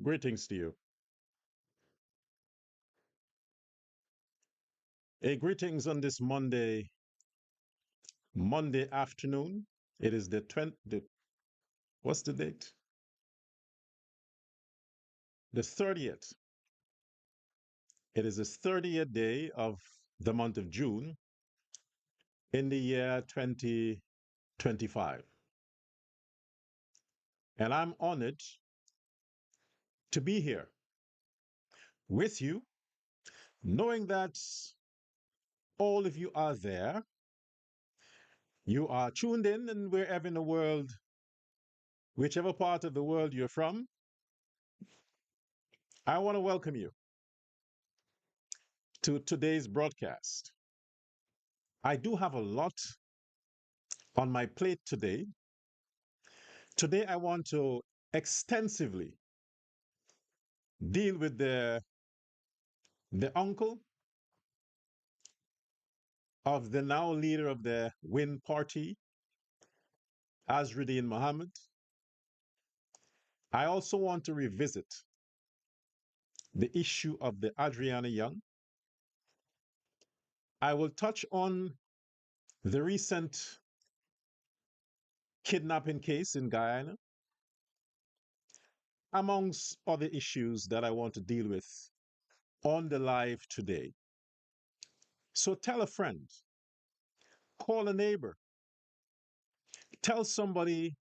Greetings to you. Greetings on this Monday afternoon. It is what's the date? The 30th. It is the 30th day of the month of June in the year 2025. And I'm honored to be here with you, knowing that all of you are there. You are tuned in, and wherever in the world, whichever part of the world you're from, I want to welcome you to today's broadcast. I do have a lot on my plate today. Today, I want to extensively deal with the uncle of the now leader of the Win Party, Azruddin Mohammed. I also want to revisit the issue of the Adriana Young. I will touch on the recent kidnapping case in Guyana, amongst other issues that I want to deal with on the live today. So tell a friend, call a neighbor, tell somebody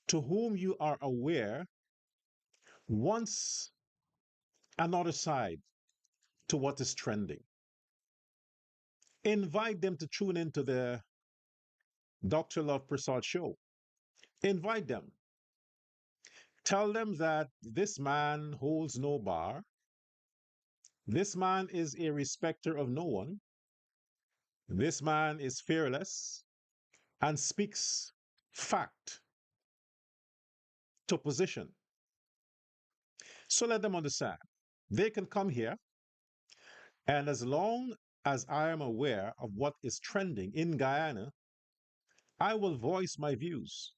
to whom you are aware wants another side to what is trending. Invite them to tune into the Dr. Love Persaud show. Invite them. Tell them that this man holds no bar. This man is a respecter of no one. This man is fearless and speaks fact to position. So let them understand. They can come here, and as long as I am aware of what is trending in Guyana, I will voice my views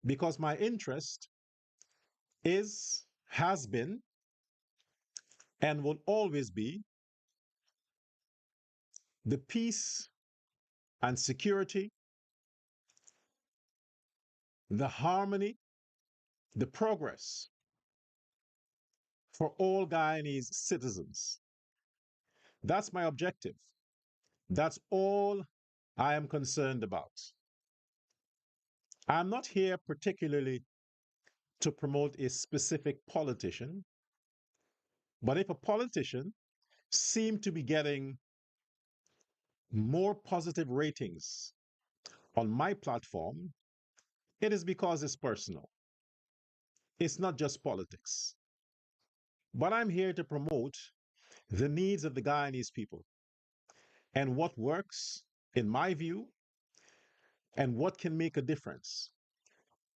because my interest has been, and will always be the peace and security, the harmony, the progress for all Guyanese citizens. That's my objective. That's all I am concerned about. I'm not here particularly to promote a specific politician, but if a politician seems to be getting more positive ratings on my platform, it is because it's personal. It's not just politics. But I'm here to promote the needs of the Guyanese people and what works, in my view, and what can make a difference,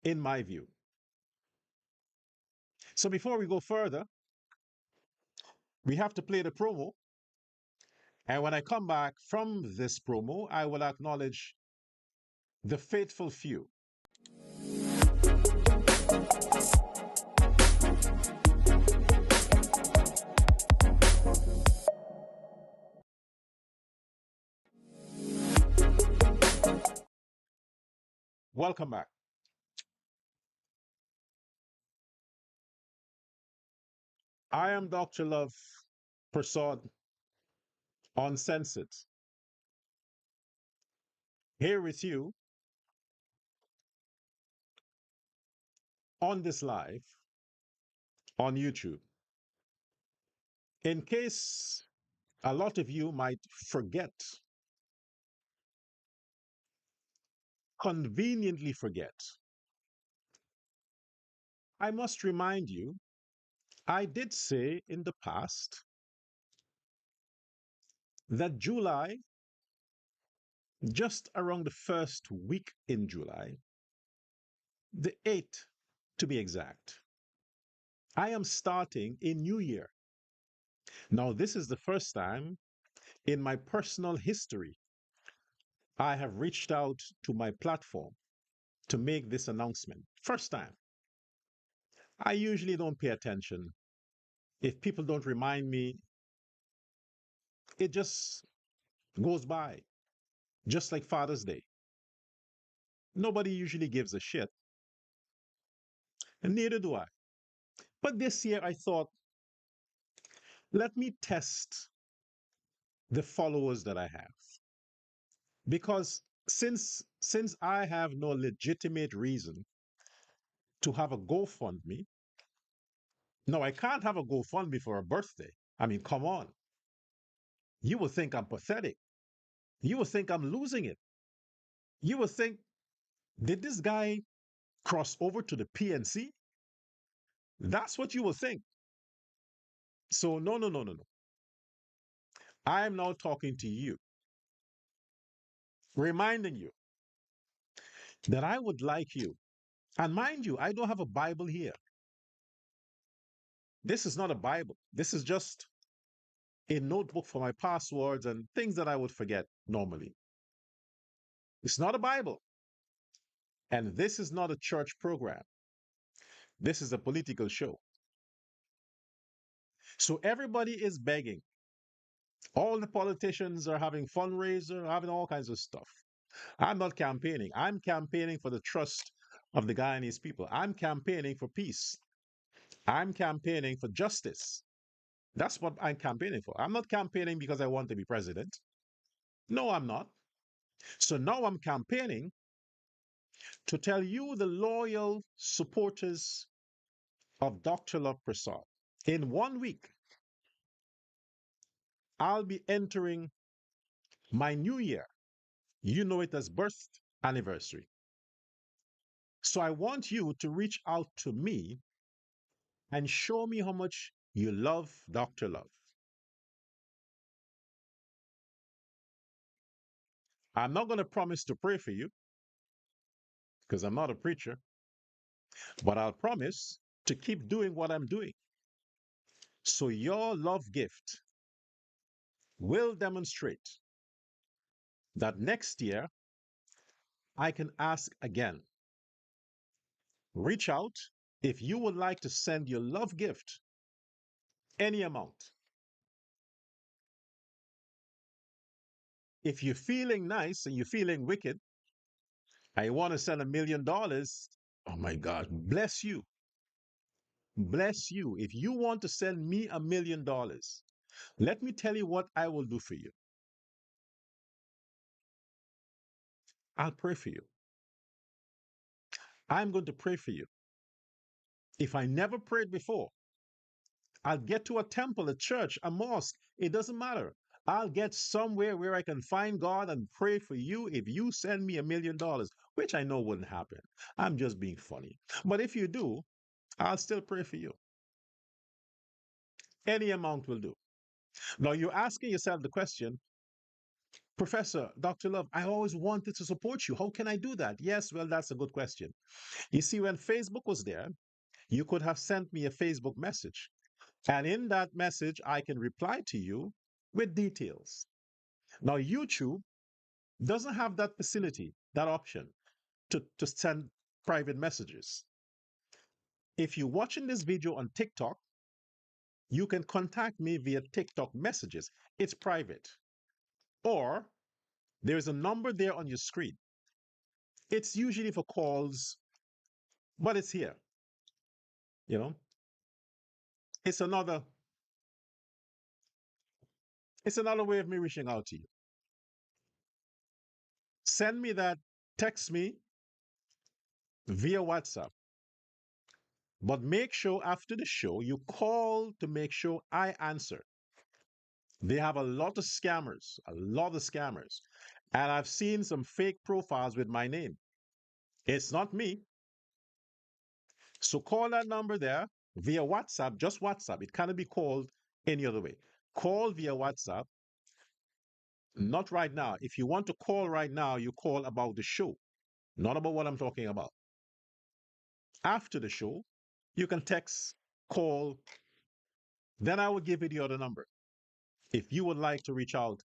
in my view. So before we go further, we have to play the promo. And when I come back from this promo, I will acknowledge the faithful few. Welcome back. I am Dr. Love Persaud, Uncensored, here with you on this live on YouTube. In case a lot of you might forget, conveniently forget, I must remind you, I did say in the past that July, just around the first week in July, the 8th to be exact, I am starting a new year. Now, this is the first time in my personal history I have reached out to my platform to make this announcement. First time. I usually don't pay attention. If people don't remind me, it just goes by, just like Father's Day. Nobody usually gives a shit, and neither do I. But this year I thought, let me test the followers that I have. Because since I have no legitimate reason to have a GoFundMe, no, I can't have a GoFundMe for a birthday. I mean, come on. You will think I'm pathetic. You will think I'm losing it. You will think, did this guy cross over to the PNC? That's what you will think. So, no, no, no, no, no. I am now talking to you, reminding you that I would like you. And mind you, I don't have a Bible here. This is not a Bible. This is just a notebook for my passwords and things that I would forget normally. It's not a Bible. And this is not a church program. This is a political show. So everybody is begging. All the politicians are having fundraiser, having all kinds of stuff. I'm not campaigning. I'm campaigning for the trust of the Guyanese people. I'm campaigning for peace. I'm campaigning for justice. That's what I'm campaigning for. I'm not campaigning because I want to be president. No, I'm not. So now I'm campaigning to tell you, the loyal supporters of Dr. Love Persaud. In 1 week, I'll be entering my new year. You know it as birth anniversary. So I want you to reach out to me and show me how much you love Dr. Love. I'm not going to promise to pray for you because I'm not a preacher, but I'll promise to keep doing what I'm doing. So your love gift will demonstrate that next year I can ask again. Reach out if you would like to send your love gift, any amount. If you're feeling nice and you're feeling wicked, I want to send $1 million. Oh my God, bless you. Bless you. If you want to send me $1 million, let me tell you what I will do for you. I'll pray for you. I'm going to pray for you. If I never prayed before, I'll get to a temple, a church, a mosque. It doesn't matter. I'll get somewhere where I can find God and pray for you if you send me $1 million, which I know wouldn't happen. I'm just being funny. But if you do, I'll still pray for you. Any amount will do. Now, you're asking yourself the question, Professor, Dr. Love, I always wanted to support you. How can I do that? Yes, well, that's a good question. You see, when Facebook was there, you could have sent me a Facebook message. And in that message, I can reply to you with details. Now, YouTube doesn't have that facility, that option to send private messages. If you're watching this video on TikTok, you can contact me via TikTok messages. It's private. Or there's a number there on your screen. It's usually for calls, but it's here. You know, it's another it's another way of me reaching out to you. Send me that, text me via WhatsApp. But make sure after the show you call to make sure I answer. They have a lot of scammers, a lot of scammers. And I've seen some fake profiles with my name. It's not me. So call that number there via WhatsApp, just WhatsApp. It cannot be called any other way. Call via WhatsApp, not right now. If you want to call right now, you call about the show, not about what I'm talking about. After the show, you can text, call, then I will give you the other number. If you would like to reach out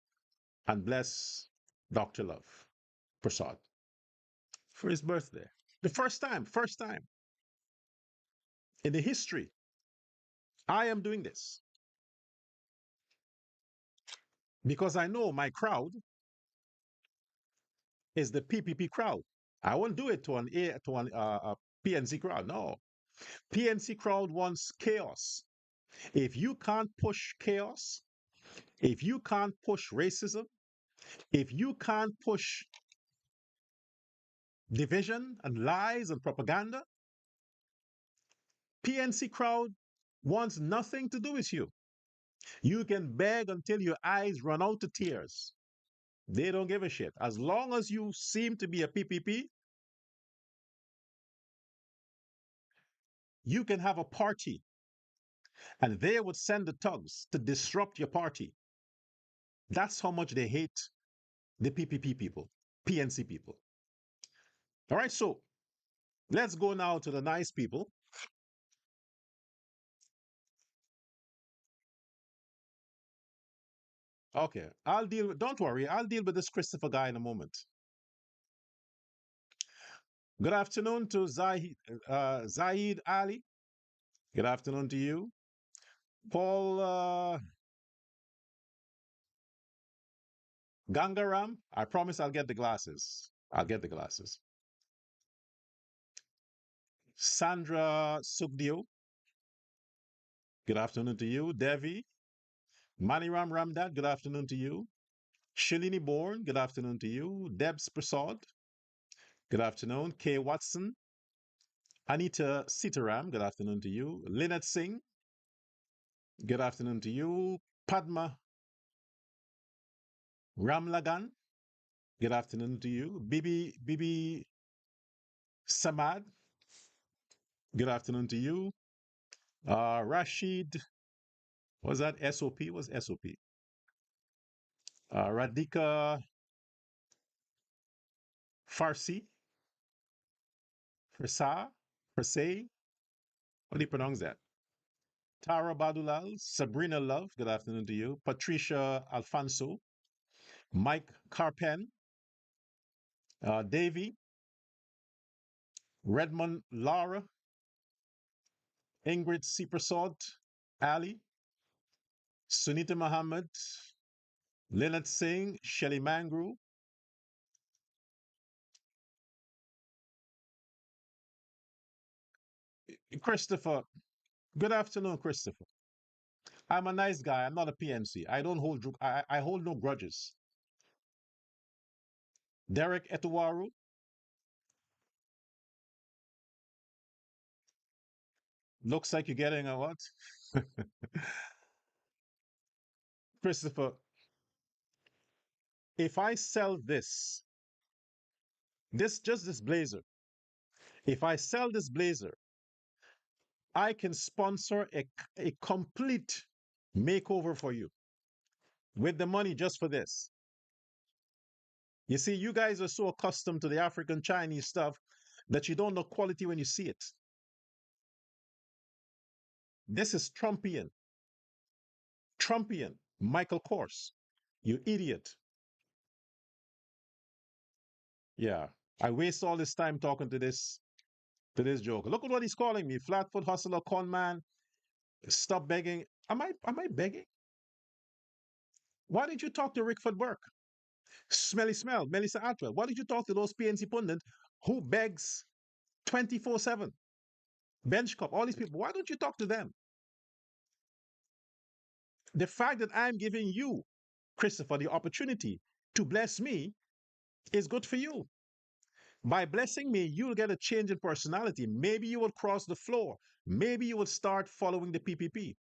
and bless Dr. Love Persaud for his birthday. The first time, first time. in the history. I am doing this because I know my crowd is the PPP crowd. I won't do it to a PNC crowd. No, PNC crowd wants chaos. If you can't push chaos, if you can't push racism, if you can't push division and lies and propaganda, PNC crowd wants nothing to do with you. You can beg until your eyes run out of tears. They don't give a shit. As long as you seem to be a PPP, you can have a party and they would send the thugs to disrupt your party. That's how much they hate the PPP people, PNC people. All right, so let's go now to the nice people. Okay, don't worry, I'll deal with this Christopher guy in a moment. Good afternoon to Zahid Ali. Good afternoon to you. Paul Gangaram. I promise I'll get the glasses. I'll get the glasses. Sandra Sugdio. Good afternoon to you. Devi. Maniram Ramdad. Good afternoon to you. Shalini Bourne. Good afternoon to you. Debs Persaud. Good afternoon. Kay Watson. Anita Sitaram. Good afternoon to you. Lynette Singh. Good afternoon to you. Padma Ramlagan. Good afternoon to you. Bibi Samad. Good afternoon to you. Rashid, was that SOP? Was SOP? Radhika Farsi, Farsa, Farsay. How do you pronounce that? Tara Badulal, Sabrina Love. Good afternoon to you. Patricia Alfonso, Mike Carpen, Davy, Redmond Lara, Ingrid C. Prasad, Ali, Sunita Muhammad, Lynette Singh, Shelly Mangru, Christopher. Good afternoon, Christopher. I'm a nice guy. I'm not a PNC. I don't hold. I hold no grudges. Derek Etuwaru, looks like you're getting a what? Christopher, if I sell this blazer, if I sell this blazer, I can sponsor a complete makeover for you with the money just for this. You see, you guys are so accustomed to the African Chinese stuff that you don't know quality when you see it. This is Trumpian. Trumpian. Michael Kors. You idiot. Yeah. I waste all this time talking to this joker. Look at what he's calling me. Flatfoot hustler, con man. Stop begging. Am I begging? Why did you talk to Rickford Burke? Smelly Smell, Melissa Atwell. Why did you talk to those PNC pundit who begs 24/7? Bench Cup, all these people. Why don't you talk to them? The fact that I'm giving you, Christopher, the opportunity to bless me is good for you. By blessing me, you'll get a change in personality. Maybe you will cross the floor. Maybe you will start following the PPP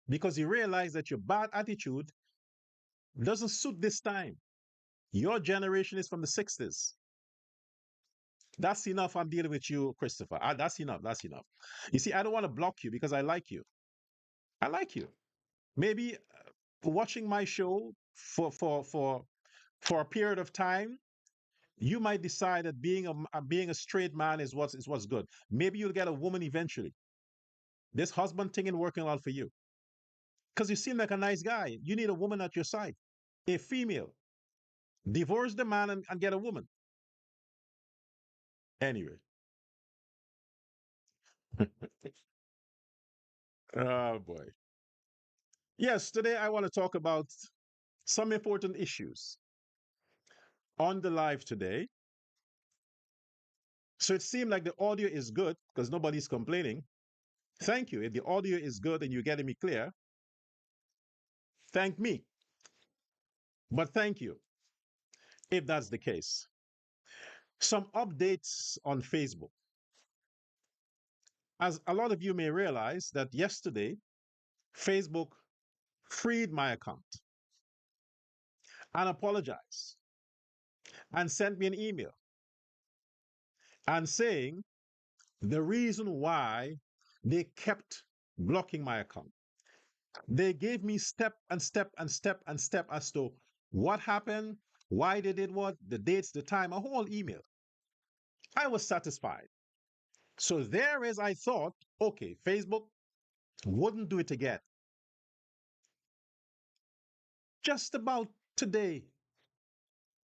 because you realize that your bad attitude doesn't suit this time. Your generation is from the 60s. That's enough. I'm dealing with you, Christopher. That's enough. That's enough. You see, I don't want to block you because I like you. I like you. Maybe watching my show for a period of time, you might decide that being a straight man is what's good. Maybe you'll get a woman eventually. This husband thing ain't working out for you because you seem like a nice guy. You need a woman at your side, a female. Divorce the man and get a woman. Anyway, Oh boy. Yes, today I want to talk about some important issues on the live today. So it seemed like the audio is good because nobody's complaining. Thank you. If the audio is good and you're getting me clear, thank me. But thank you if that's the case. Some updates on Facebook. As a lot of you may realize that yesterday, Facebook freed my account and apologized and sent me an email and saying the reason why they kept blocking my account. They gave me step and step and step and step as to what happened, why they did what, the dates, the time, a whole email. I was satisfied. So there is, I thought, okay, Facebook wouldn't do it again. Just about today,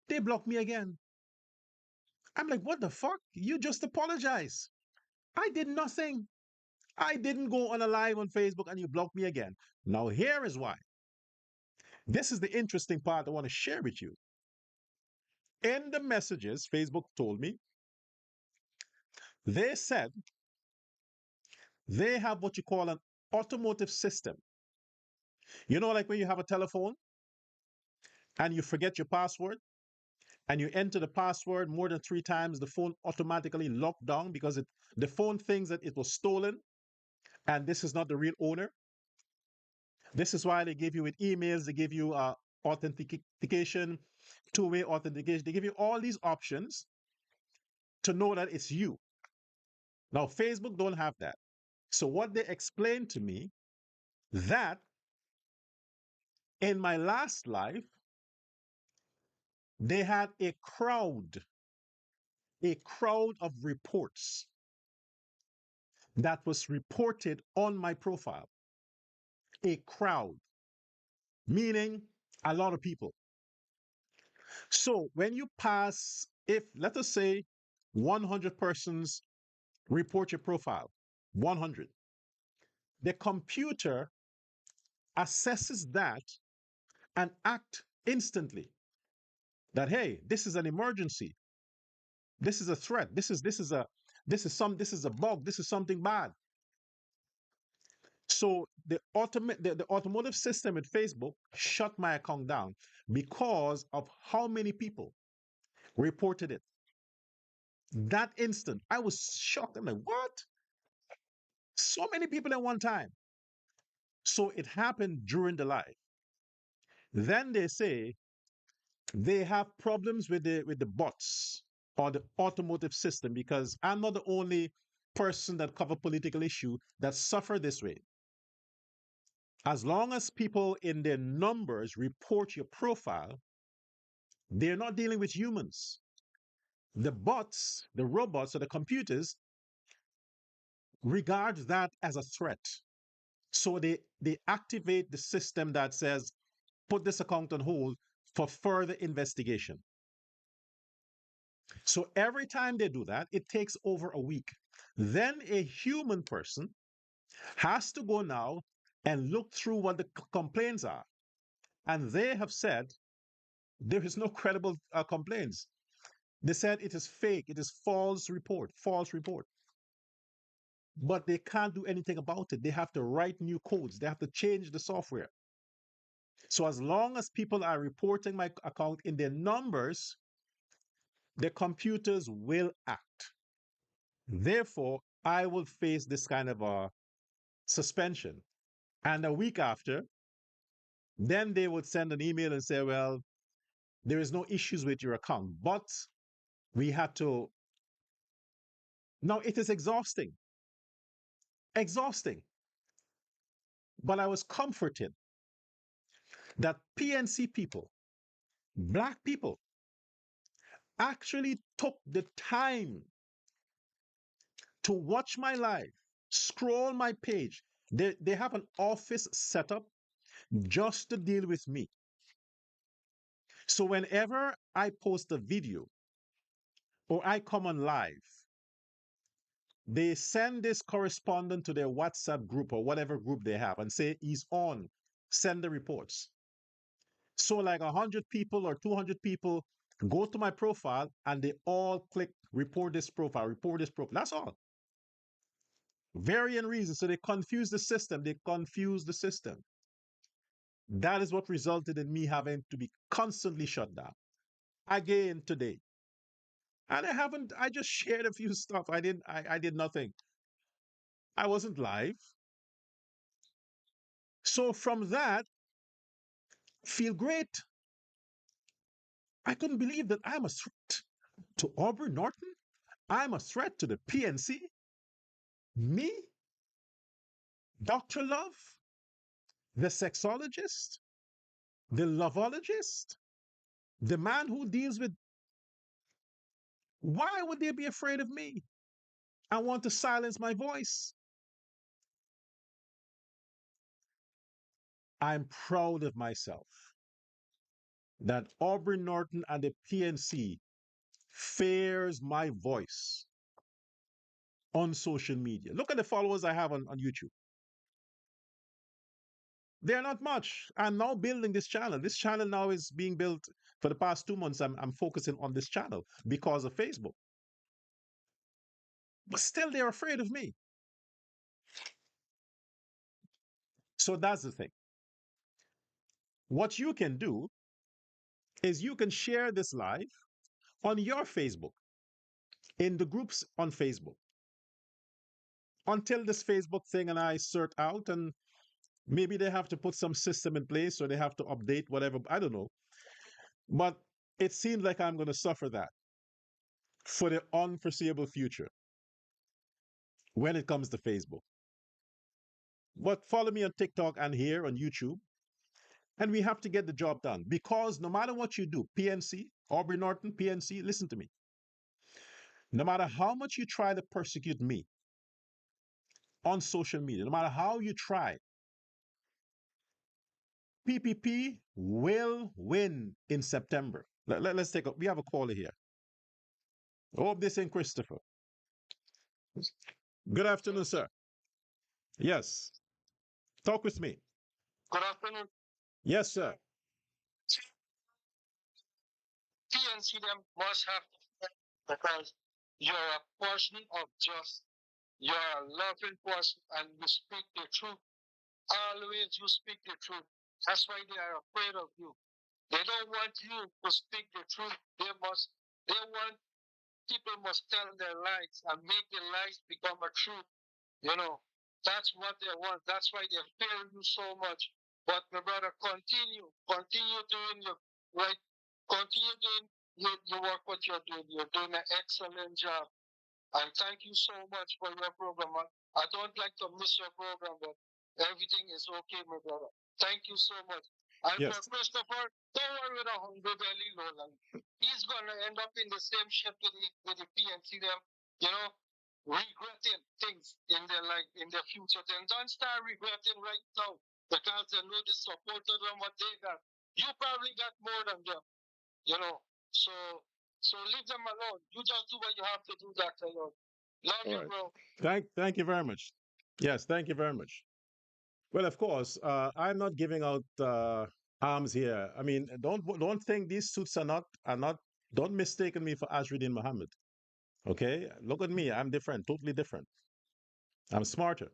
they blocked me again. I'm like, what the fuck? You just apologize. I did nothing. I didn't go on a live on Facebook and you blocked me again. Now, here is why. This is the interesting part I want to share with you. In the messages, Facebook told me, they said they have what you call an automotive system. You know, like when you have a telephone and you forget your password and you enter the password more than 3 times, the phone automatically locked down because the phone thinks that it was stolen and this is not the real owner. This is why they give you with emails, they give you authentication, two-way authentication. They give you all these options to know that it's you. Now, Facebook don't have that. So what they explained to me that in my last life, they had a crowd of reports that was reported on my profile. A crowd, meaning a lot of people. So when you pass, if let us say 100 persons report your profile, 100, the computer assesses that and act instantly that, hey, this is an emergency. This is a threat. This is a bug. This is something bad. So the automotive system at Facebook shut my account down because of how many people reported it. That instant, I was shocked. I'm like, what? So many people at one time. So it happened during the live. Then they say they have problems with the bots or the automotive system because I'm not the only person that cover political issue that suffer this way. As long as people in their numbers report your profile, they're not dealing with humans. The bots, the robots, or the computers regard that as a threat. So they activate the system that says, put this account on hold for further investigation. So every time they do that, it takes over a week. Then a human person has to go now and look through what the complaints are. And they have said there is no credible complaints. They said it is fake, it is false report, false report. But they can't do anything about it. They have to write new codes, they have to change the software. So as long as people are reporting my account in their numbers, the computers will act. Therefore, I will face this kind of a suspension. And a week after, then they would send an email and say, well, there is no issues with your account, but we had to. Now, it is exhausting, exhausting. But I was comforted that PNC people, black people, actually took the time to watch my live, scroll my page. They have an office set up just to deal with me. So whenever I post a video or I come on live, They send this correspondent to their WhatsApp group or whatever group they have and say he's on. Send the reports. So like 100 people or 200 people go to my profile and they all click report this profile, report this profile. That's all. Varying reasons. So they confuse the system. They confuse the system. That is what resulted in me having to be constantly shut down again today. And I just shared a few stuff. I did nothing. I wasn't live. So from that, feel great. I couldn't believe that I'm a threat to Aubrey Norton. I'm a threat to the PNC. Me, Dr. Love, the sexologist, the lovologist, the man who deals with. Why would they be afraid of me? I want to silence my voice. I'm proud of myself that Aubrey Norton and the PNC fears my voice on social media. Look at the followers I have on YouTube. They're not much. I'm now building this channel. This channel now is being built for the past 2 months. I'm focusing on this channel because of Facebook. But still, they're afraid of me. So that's the thing. What you can do is you can share this live on your Facebook, in the groups on Facebook, until this Facebook thing and I sort out. And maybe they have to put some system in place or they have to update whatever. I don't know. But it seems like I'm going to suffer that for the unforeseeable future when it comes to Facebook. But follow me on TikTok and here on YouTube. And we have to get the job done because no matter what you do, PNC, Aubrey Norton, PNC, listen to me. No matter how much you try to persecute me on social media, no matter how you try, PPP will win in September. Let's take a, we have a caller here. Hope this ain't Christopher. Good afternoon, sir. Yes. Talk with me. Good afternoon. Yes, sir. PNC them must have because you're a person of just you're a loving person and you speak the truth. Always you speak the truth. That's why they are afraid of you. They don't want you to speak the truth. They want people must tell their lies and make the lies become a truth. You know, that's what they want. That's why they fear you so much. But my brother, continue doing your right, continue doing your work what you're doing. You're doing an excellent job. And thank you so much for your program. I don't like to miss your program, but everything is okay, my brother. Thank you so much. And yes, for Christopher, don't worry with a hungry belly, Lolan. He's gonna end up in the same ship with the PNC them, you know, regretting things in their life in their future. Then don't start regretting right now because they know the support of them what they got. You probably got more than them, you know. So leave them alone. You just do what you have to do, Dr. Lord. Love all you, right, bro. Thank you very much. Yes, thank you very much. Well, of course, I'm not giving out arms here. I mean, don't think these suits are not. Don't mistaken me for Azruddin Muhammad. Okay, look at me. I'm different, totally different. I'm smarter.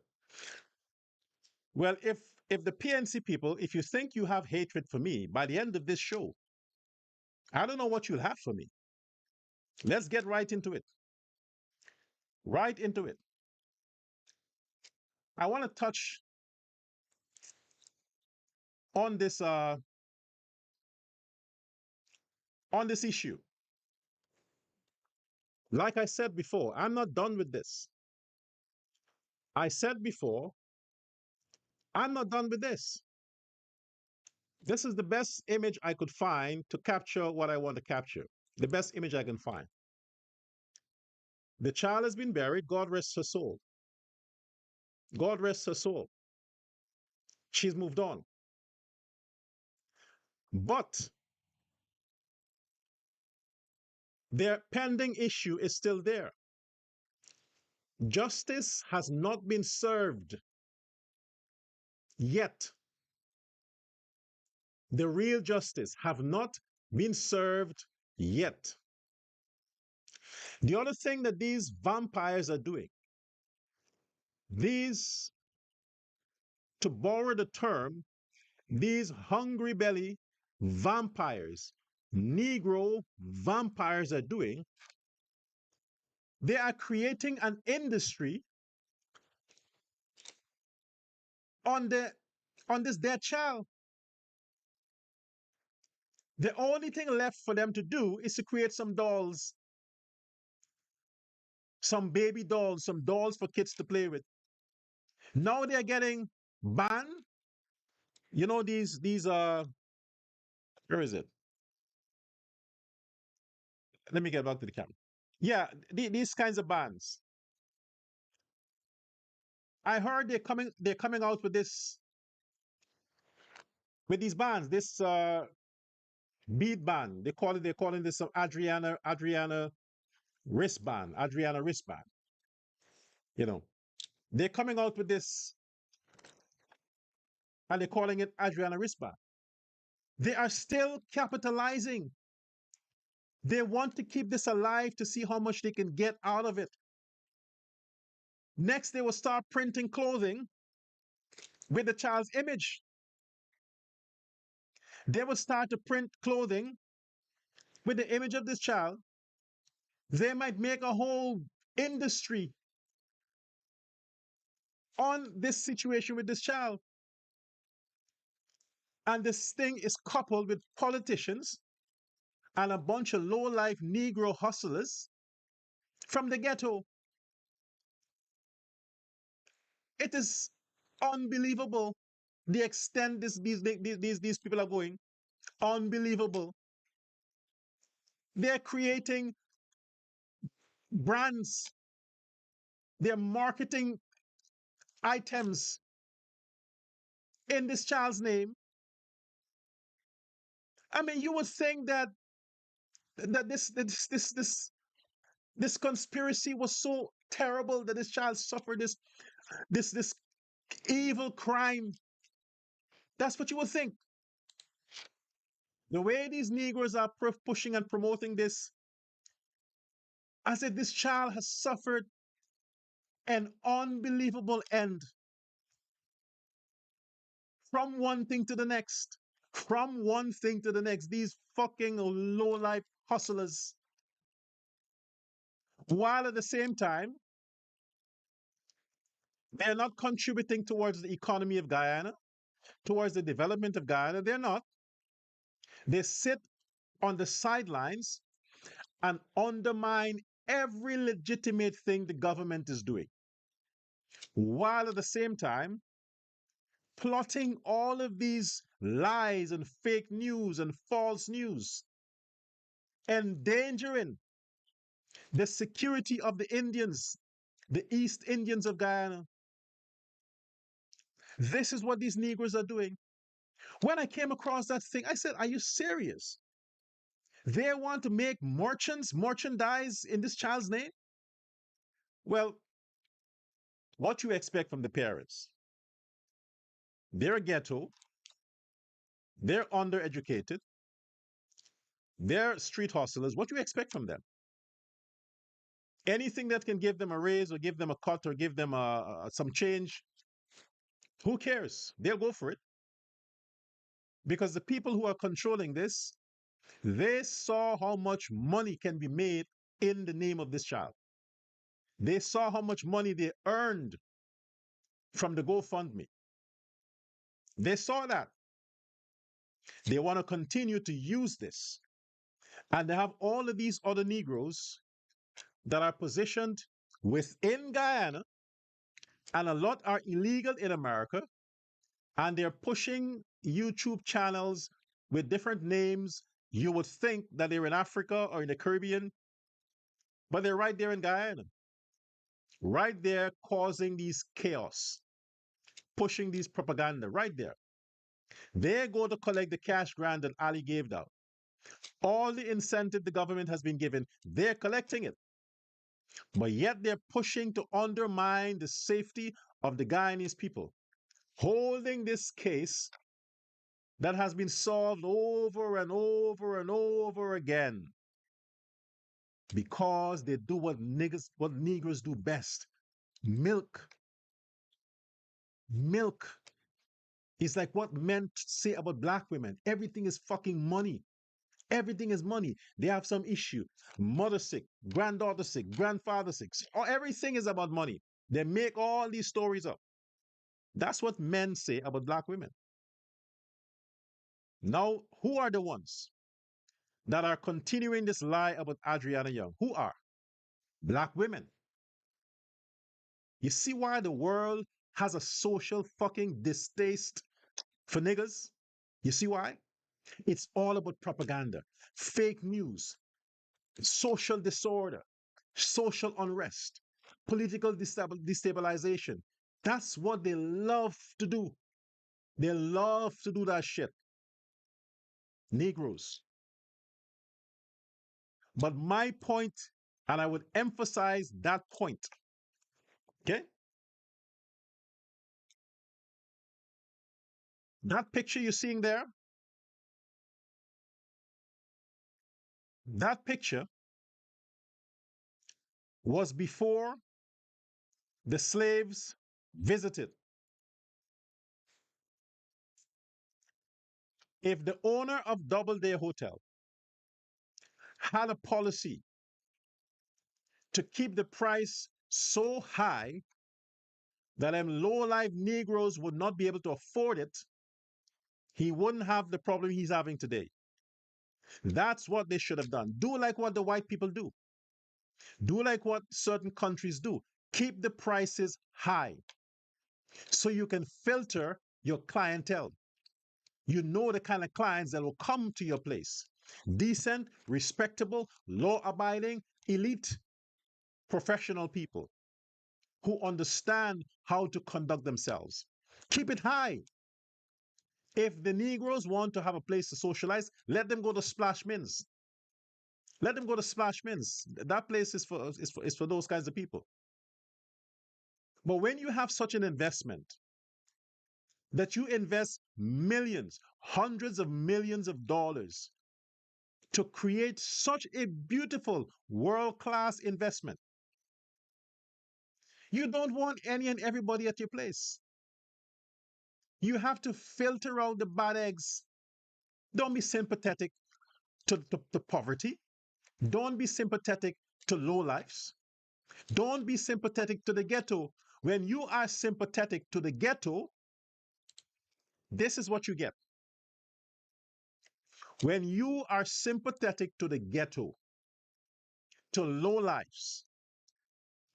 Well, if the PNC people, if you think you have hatred for me, by the end of this show, I don't know what you'll have for me. Let's get right into it. Right into it. I want to touch on this issue. Like I said before, I'm not done with this. I said before, I'm not done with this. This is the best image I could find to capture what I want to capture. The best image I can find. The child has been buried. God rest her soul. God rest her soul. She's moved on. But their pending issue is still there. Justice has not been served yet. The real justice have not been served yet. The other thing that these vampires are doing, these, to borrow the term, these hungry belly vampires, Negro vampires are doing, they are creating an industry on the on this dead child. The only thing left for them to do is to create some dolls, some baby dolls, some dolls for kids to play with. Now they're getting banned. You know these where is it? Let me get back to the camera. Yeah, these kinds of bans. I heard they're coming out with these bands. This bead band. They're calling this some Adriana wristband. Adriana wristband. You know. They're coming out with this and they're calling it Adriana wristband. They are still capitalizing. They want to keep this alive to see how much they can get out of it. Next, they will start printing clothing with the child's image. They will start to print clothing with the image of this child. They might make a whole industry on this situation with this child. And this thing is coupled with politicians and a bunch of low-life Negro hustlers from the ghetto. It is unbelievable the extent these people are going. Unbelievable. They're creating brands. They're marketing items in this child's name. I mean, you would think that this conspiracy was so terrible that this child suffered this evil crime. That's what you would think. The way these Negroes are pushing and promoting this, I said this child has suffered an unbelievable end from one thing to the next. From one thing to the next. These fucking low life hustlers. While at the same time, they're not contributing towards the economy of Guyana, towards the development of Guyana. They're not. They sit on the sidelines and undermine every legitimate thing the government is doing, while at the same time plotting all of these lies and fake news and false news, endangering the security of the Indians, the East Indians of Guyana. This is what these Negroes are doing. When I came across that thing, I said, are you serious? They want to make merchandise in this child's name? Well, what you expect from the parents? They're ghetto, they're undereducated, they're street hustlers. What do you expect from them? Anything that can give them a raise or give them a cut or give them some change, who cares? They'll go for it because the people who are controlling this, they saw how much money can be made in the name of this child. They saw how much money they earned from the GoFundMe. They saw that. They want to continue to use this. And they have all of these other Negroes that are positioned within Guyana, and a lot are illegal in America, and they're pushing YouTube channels with different names. You would think that they're in Africa or in the Caribbean, but they're right there in Guyana, right there causing these chaos, pushing these propaganda right there. They go to collect the cash grant that Ali gave out. All the incentive the government has been given, they're collecting it. But yet they're pushing to undermine the safety of the Guyanese people, holding this case that has been solved over and over and over again because they do what Negroes do best. Milk. Milk is like what men say about black women. Everything is fucking money. Everything is money. They have some issue. Mother sick, granddaughter sick, grandfather sick. Or everything is about money. They make all these stories up. That's what men say about black women. Now, who are the ones that are continuing this lie about Adriana Young? Who are? Black women. You see why the world has a social fucking distaste for niggas? You see why? It's all about propaganda, fake news, social disorder, social unrest, political destabilization. That's what they love to do. They love to do that shit. Negroes. But my point, and I would emphasize that point, okay? That picture you're seeing there, that picture was before the slaves visited. If the owner of Doubleday Hotel had a policy to keep the price so high that them low-life Negroes would not be able to afford it, he wouldn't have the problem he's having today. That's what they should have done. Do like what the white people do. Do like what certain countries do. Keep the prices high so you can filter your clientele. You know the kind of clients that will come to your place. Decent, respectable, law-abiding, elite, professional people who understand how to conduct themselves. Keep it high. If the Negroes want to have a place to socialize, let them go to Splash Mins. Let them go to Splash Mins. That place is for those kinds of people. But when you have such an investment that you invest millions, hundreds of millions of dollars to create such a beautiful world-class investment, you don't want any and everybody at your place. You have to filter out the bad eggs. Don't be sympathetic to poverty. Don't be sympathetic to low lives. Don't be sympathetic to the ghetto. When you are sympathetic to the ghetto, this is what you get. When you are sympathetic to the ghetto, to low lives,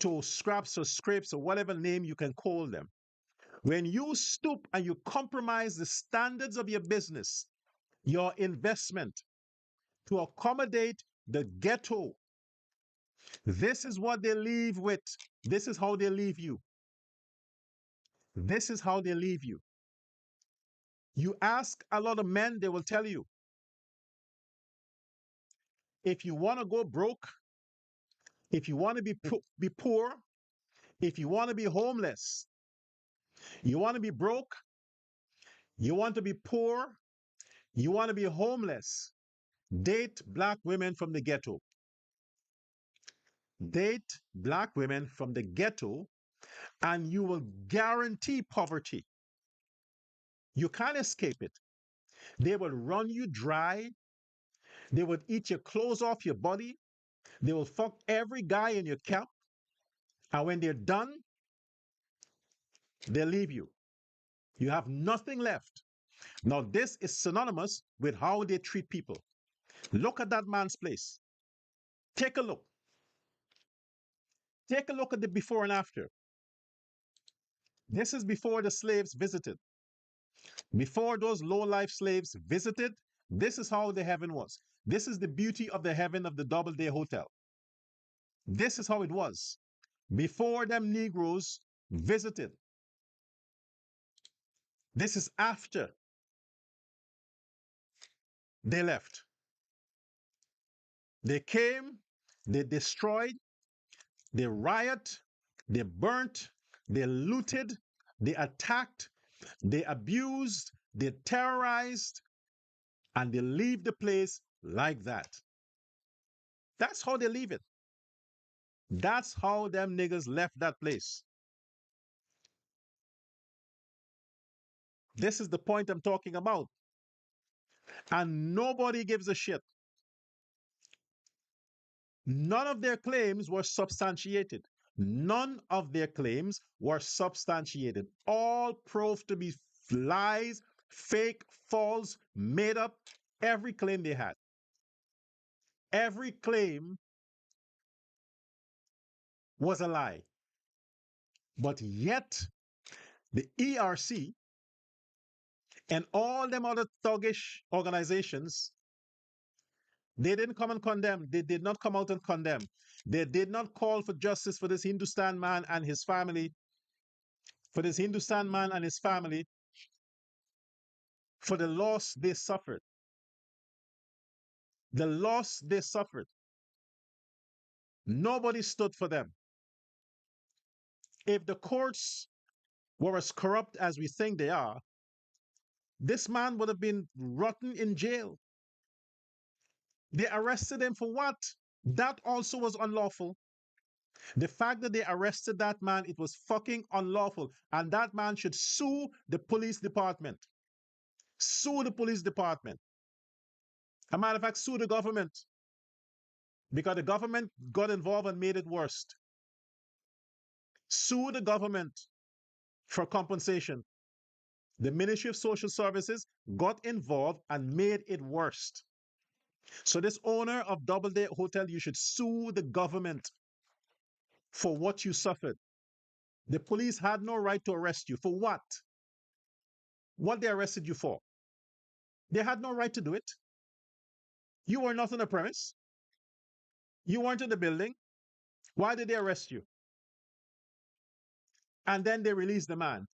to scraps or scrapes or whatever name you can call them, when you stoop and you compromise the standards of your business, your investment to accommodate the ghetto, this is what they leave with. This is how they leave you. This is how they leave you. You ask a lot of men, they will tell you, if you want to go broke, if you want to be poor, if you want to be homeless, you want to be broke, you want to be poor, you want to be homeless, date black women from the ghetto. Date black women from the ghetto, and you will guarantee poverty. You can't escape it. They will run you dry. They will eat your clothes off your body. They will fuck every guy in your camp. And when they're done, they leave you. You have nothing left. Now, this is synonymous with how they treat people. Look at that man's place. Take a look. Take a look at the before and after. This is before the slaves visited. Before those low-life slaves visited, this is how the heaven was. This is the beauty of the heaven of the Doubleday Hotel. This is how it was. Before them Negroes visited. This is after they left. They came, they destroyed, They riot, they burnt, they looted, they attacked, they abused, they terrorized, and they leave the place like that. That's how they leave it. That's how them niggas left that place. This is the point I'm talking about. And nobody gives a shit. None of their claims were substantiated. None of their claims were substantiated. All proved to be lies, fake, false, made up. Every claim they had. Every claim was a lie. But yet, the ERC and all them other thuggish organizations, they didn't come and condemn. They did not come out and condemn. They did not call for justice for this Hindustan man and his family, for this Hindustan man and his family, for the loss they suffered. The loss they suffered. Nobody stood for them. If the courts were as corrupt as we think they are, this man would have been rotten in jail. They arrested him for what? That also was unlawful. The fact that they arrested that man, it was fucking unlawful. And that man should sue the police department. Sue the police department. As a matter of fact, sue the government. Because the government got involved and made it worse. Sue the government for compensation. The Ministry of Social Services got involved and made it worse. So this owner of Doubleday Hotel, you should sue the government for what you suffered. The police had no right to arrest you. For what? What they arrested you for? They had no right to do it. You were not on the premise. You weren't in the building. Why did they arrest you? And then they released the man.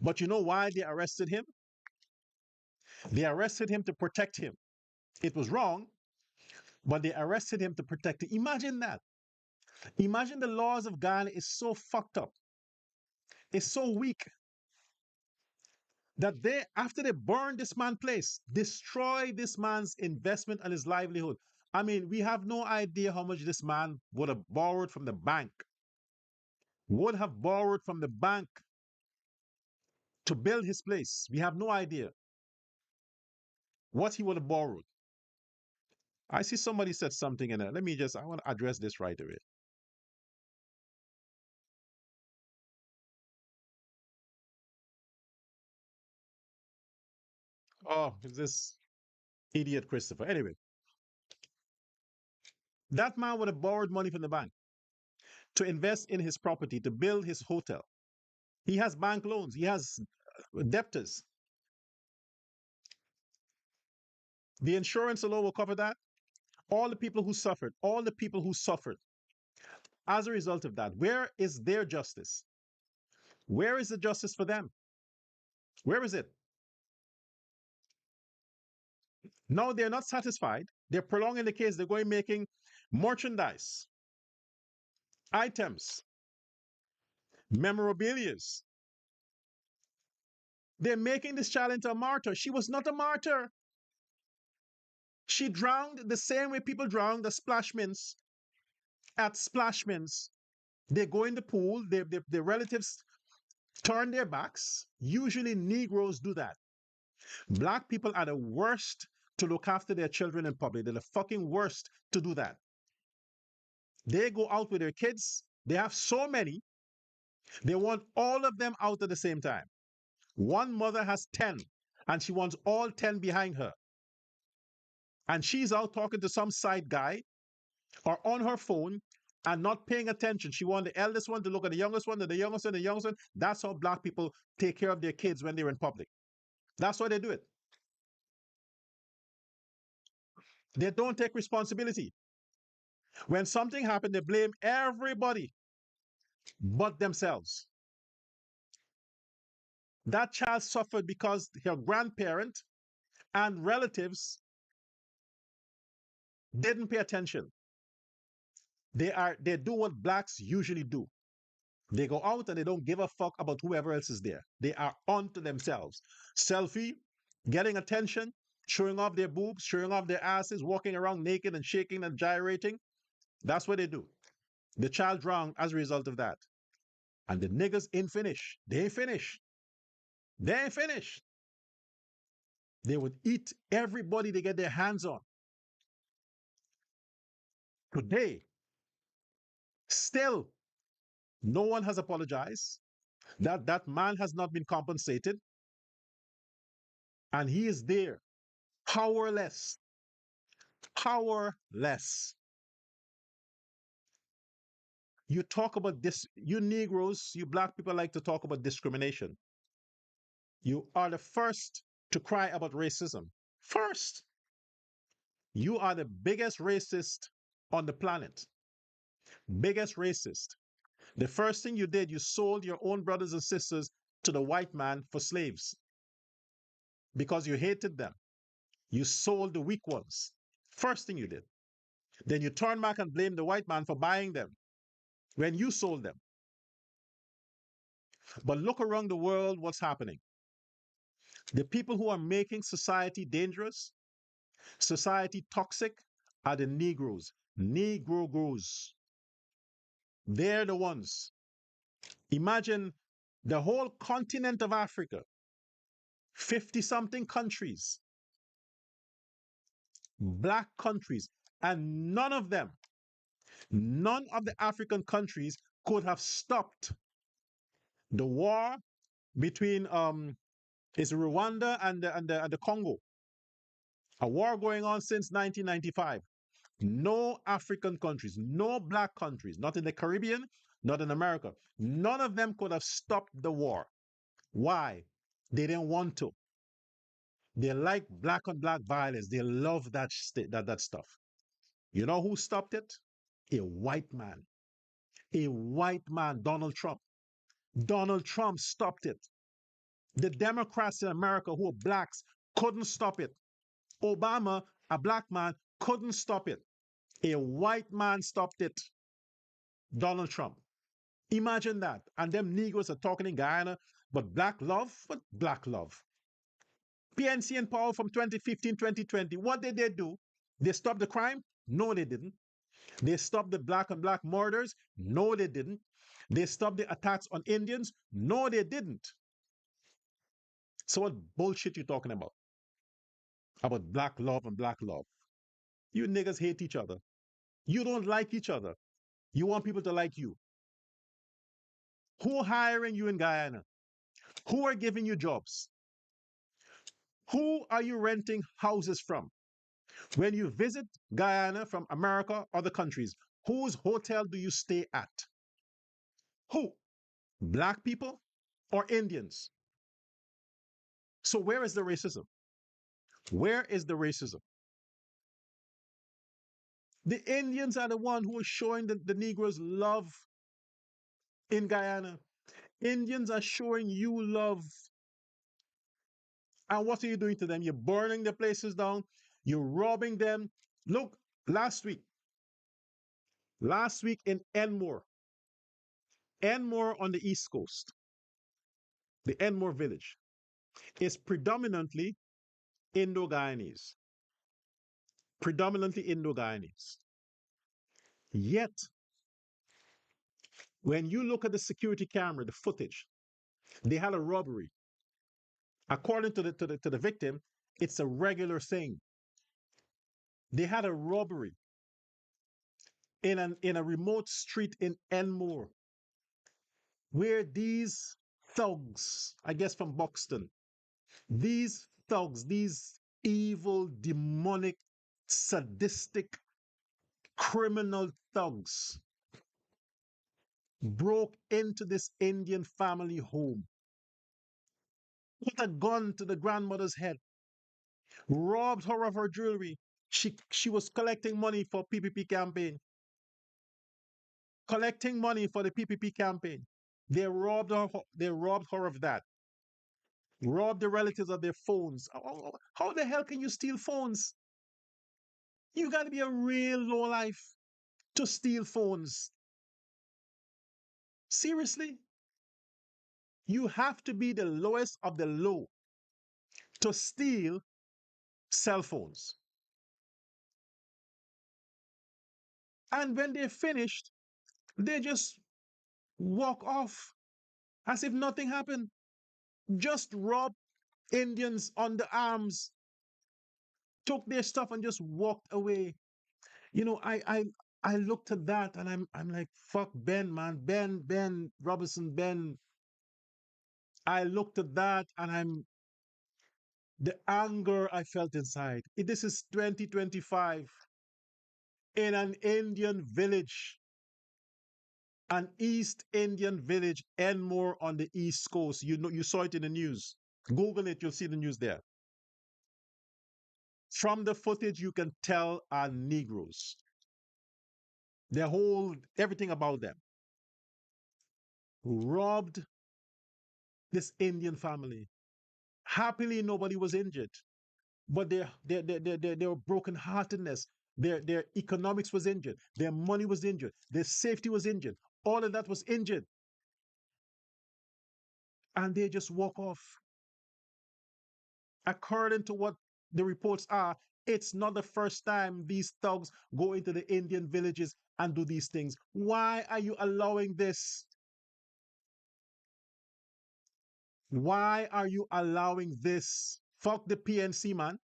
But you know why they arrested him? They arrested him to protect him. It was wrong, but they arrested him to protect him. Imagine that. Imagine the laws of Guyana is so fucked up. It's so weak that they, after they burn this man's place, destroy this man's investment and his livelihood. I mean, we have no idea how much this man would have borrowed from the bank, to build his place. We have no idea what he would have borrowed. I see somebody said something in there. I want to address this right away. Oh, is this idiot Christopher? Anyway, that man would have borrowed money from the bank to invest in his property, to build his hotel. He has bank loans, he has debtors. The insurance alone will cover that. All the people who suffered as a result of that, where is their justice? Where is the justice for them? Where is it? Now they're not satisfied. They're prolonging the case. They're going making merchandise, items, memorabilias. They're making this child into a martyr. She was not a martyr. She drowned the same way people drown the splashmans at splashmans. They go in the pool, their relatives turn their backs. Usually, Negroes do that. Black people are the worst to look after their children in public. They're the fucking worst to do that. They go out with their kids. They have so many. They want all of them out at the same time. One mother has 10, and she wants all 10 behind her. And she's out talking to some side guy or on her phone and not paying attention. She wants the eldest one to look at the youngest one, and the youngest one, the youngest one. That's how black people take care of their kids when they're in public. That's why they do it. They don't take responsibility. When something happened, they blame everybody but themselves. That child suffered because her grandparent and relatives didn't pay attention. They do what blacks usually do. They go out and they don't give a fuck about whoever else is there. They are on to themselves. Selfie, getting attention, showing off their boobs, showing off their asses, walking around naked and shaking and gyrating. That's what they do. The child drowned as a result of that. And the niggas ain't finished. They ain't finished. They ain't finished. They would eat everybody they get their hands on. Today, still, no one has apologized. That man has not been compensated, and he is there, powerless, powerless. You talk about this, you Negroes, you black people like to talk about discrimination. You are the first to cry about racism. First, you are the biggest racist on the planet. Biggest racist. The first thing you did, you sold your own brothers and sisters to the white man for slaves because you hated them. You sold the weak ones. First thing you did. Then you turn back and blame the white man for buying them when you sold them. But look around the world, what's happening. The people who are making society dangerous, society toxic, are the Negroes. Negroes. They're the ones. Imagine the whole continent of Africa, 50 something countries, black countries, and none of the African countries could have stopped the war between is Rwanda and the Congo. A war going on since 1995. No African countries, no black countries, not in the Caribbean, not in America. None of them could have stopped the war. Why? They didn't want to. They like black on black violence. They love that stuff. You know who stopped it? A white man. A white man, Donald Trump. Donald Trump stopped it. The Democrats in America who are blacks couldn't stop it. Obama, a black man, couldn't stop it. A white man stopped it. Donald Trump. Imagine that. And them Negroes are talking in Guyana, but black love? What black love? PNC in power from 2015, 2020. What did they do? They stopped the crime? No, they didn't. They stopped the black on black murders? No, they didn't. They stopped the attacks on Indians? No, they didn't. So what bullshit you talking about? About black love and black love. You niggas hate each other. You don't like each other. You want people to like you. Who hiring you in Guyana? Who are giving you jobs? Who are you renting houses from? When you visit Guyana from America, other countries, whose hotel do you stay at? Who? Black people or Indians? So where is the racism? Where is the racism? The Indians are the one who are showing the Negroes love in Guyana. Indians are showing you love. And what are you doing to them? You're burning the places down. You're robbing them. Look, last week in Enmore on the East Coast, the Enmore village is predominantly Indo-Guyanese. Predominantly Indo-Guyanese. Yet, when you look at the security camera, the footage, they had a robbery. According to the victim, it's a regular thing. They had a robbery in a remote street in Enmore, where these thugs, I guess from Buxton, these thugs, these evil, demonic, sadistic, criminal thugs broke into this Indian family home, put a gun to the grandmother's head, robbed her of her jewelry. She was collecting money for PPP campaign, collecting money for the PPP campaign. They robbed her. They robbed her of that. Robbed the relatives of their phones. How the hell can you steal phones? You got to be a real low life. to steal phones. Seriously? You have to be the lowest of the low to steal cell phones. And when they're finished, they just walk off as if nothing happened. Just rob Indians on the arms, took their stuff and just walked away. You know, I looked at that and I'm like, fuck Ben, man. Ben Robinson, Ben. I looked at that and the anger I felt inside. This is 2025 in an Indian village, an East Indian village, Enmore on the East Coast. You know, you saw it in the news. Google it, you'll see the news there. From the footage, you can tell are Negroes. Their whole everything about them robbed this Indian family. Happily, nobody was injured, but their brokenheartedness, their economics was injured, their money was injured, their safety was injured. All of that was injured, and they just walk off. According to what the reports are, it's not the first time these thugs go into the Indian villages and do these things. Why are you allowing this? Why are you allowing this? Fuck the PNC, man.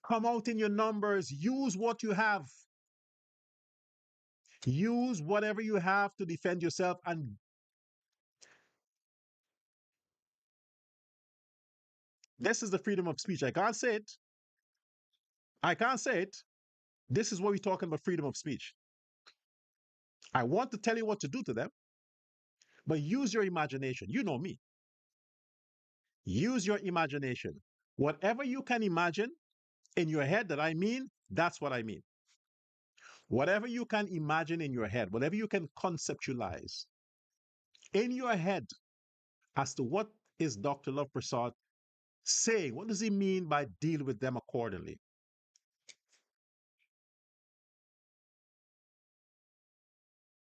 Come out in your numbers. Use what you have. Use whatever you have to defend yourself. And this is the freedom of speech. I can't say it. I can't say it. This is what we're talking about freedom of speech. I want to tell you what to do to them, but use your imagination. You know me. Use your imagination. Whatever you can imagine in your head that I mean, that's what I mean. Whatever you can imagine in your head, whatever you can conceptualize in your head as to what is Dr. Love Prasad saying, what does he mean by deal with them accordingly?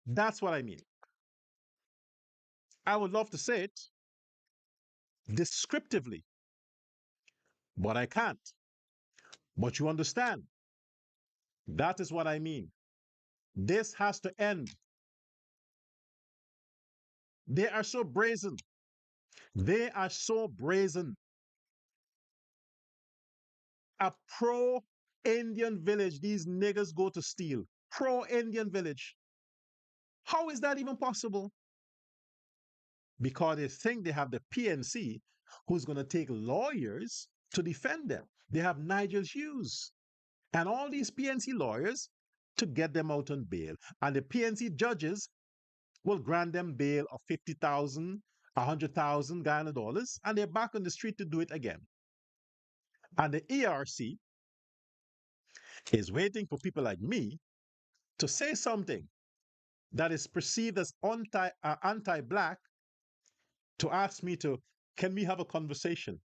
That's what I mean. I would love to say it descriptively, but I can't. But you understand. That is what I mean. This has to end. They are so brazen. They are so brazen. A pro Indian village, these niggas go to steal. Pro Indian village. How is that even possible? Because they think they have the PNC who's going to take lawyers to defend them. They have Nigel Hughes and all these PNC lawyers to get them out on bail. And the PNC judges will grant them bail of 50,000, 100,000 Guyana dollars, and they're back on the street to do it again. And the ERC is waiting for people like me to say something that is perceived as anti-black to ask me to, can we have a conversation?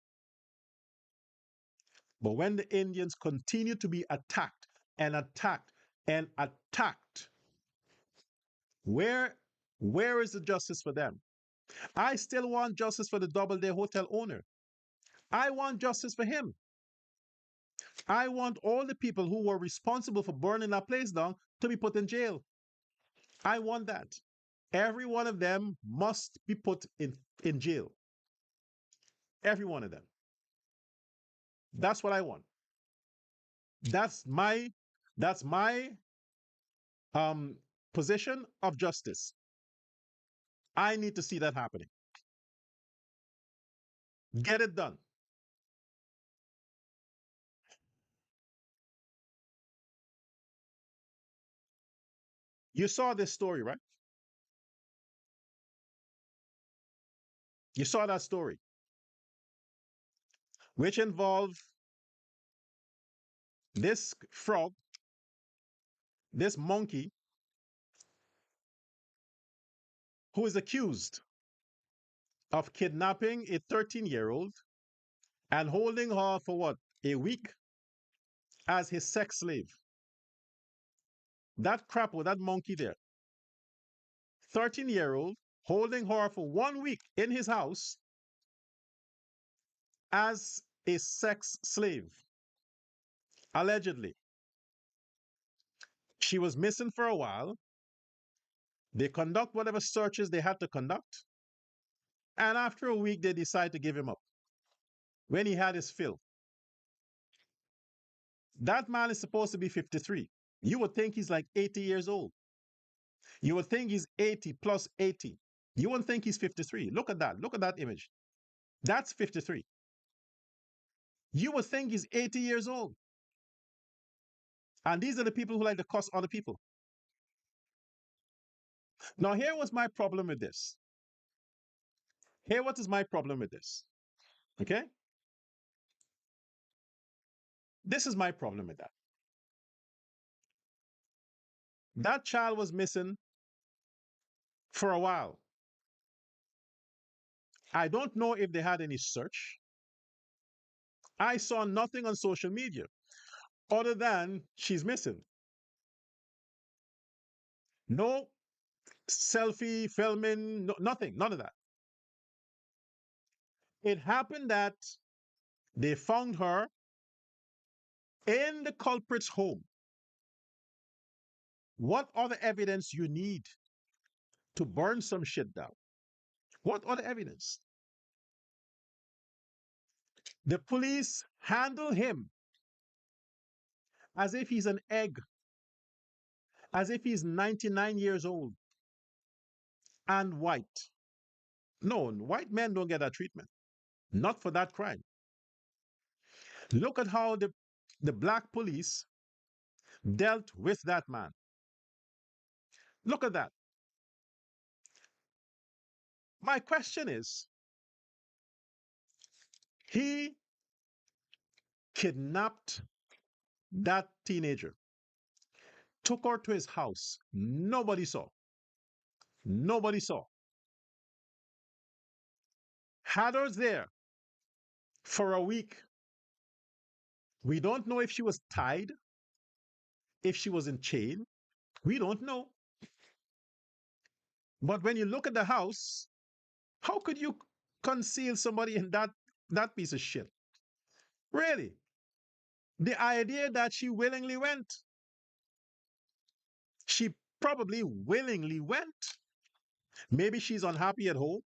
But when the Indians continue to be attacked and attacked and attacked, where where is the justice for them? I still want justice for the Doubleday Hotel owner. I want justice for him. I want all the people who were responsible for burning that place down to be put in jail. I want that. Every one of them must be put in jail. Every one of them. That's what I want. That's my that's my um position of justice. I need to see that happening. Get it done. You saw this story, right? You saw that story, which involved this frog, this monkey, who is accused of kidnapping a 13-year-old and holding her for what? A week as his sex slave. That crap with that monkey there, 13-year-old, holding her for 1 week in his house as a sex slave, allegedly. She was missing for a while. They conduct whatever searches they had to conduct. And after a week, they decide to give him up when he had his fill. That man is supposed to be 53. You would think he's like 80 years old. You would think he's 80 plus 80. You wouldn't think he's 53. Look at that. Look at that image. That's 53. You would think he's 80 years old. And these are the people who like to cuss other people. Now, here was my problem with this. Here, what is my problem with this? Okay? This is my problem with that. That child was missing for a while. I don't know if they had any search. I saw nothing on social media other than she's missing. No selfie, filming, no, nothing, none of that. It happened that they found her in the culprit's home. What other evidence you need to burn some shit down? What other evidence? The police handle him as if he's an egg, as if he's 99 years old and white. No, white men don't get that treatment. Not for that crime. Look at how the black police dealt with that man. Look at that. My question is, he kidnapped that teenager, took her to his house. Nobody saw. Nobody saw. Had her there for a week. We don't know if she was tied, if she was in chain. We don't know. But when you look at the house, how could you conceal somebody in that piece of shit? Really? The idea that she willingly went. She probably willingly went. Maybe she's unhappy at home.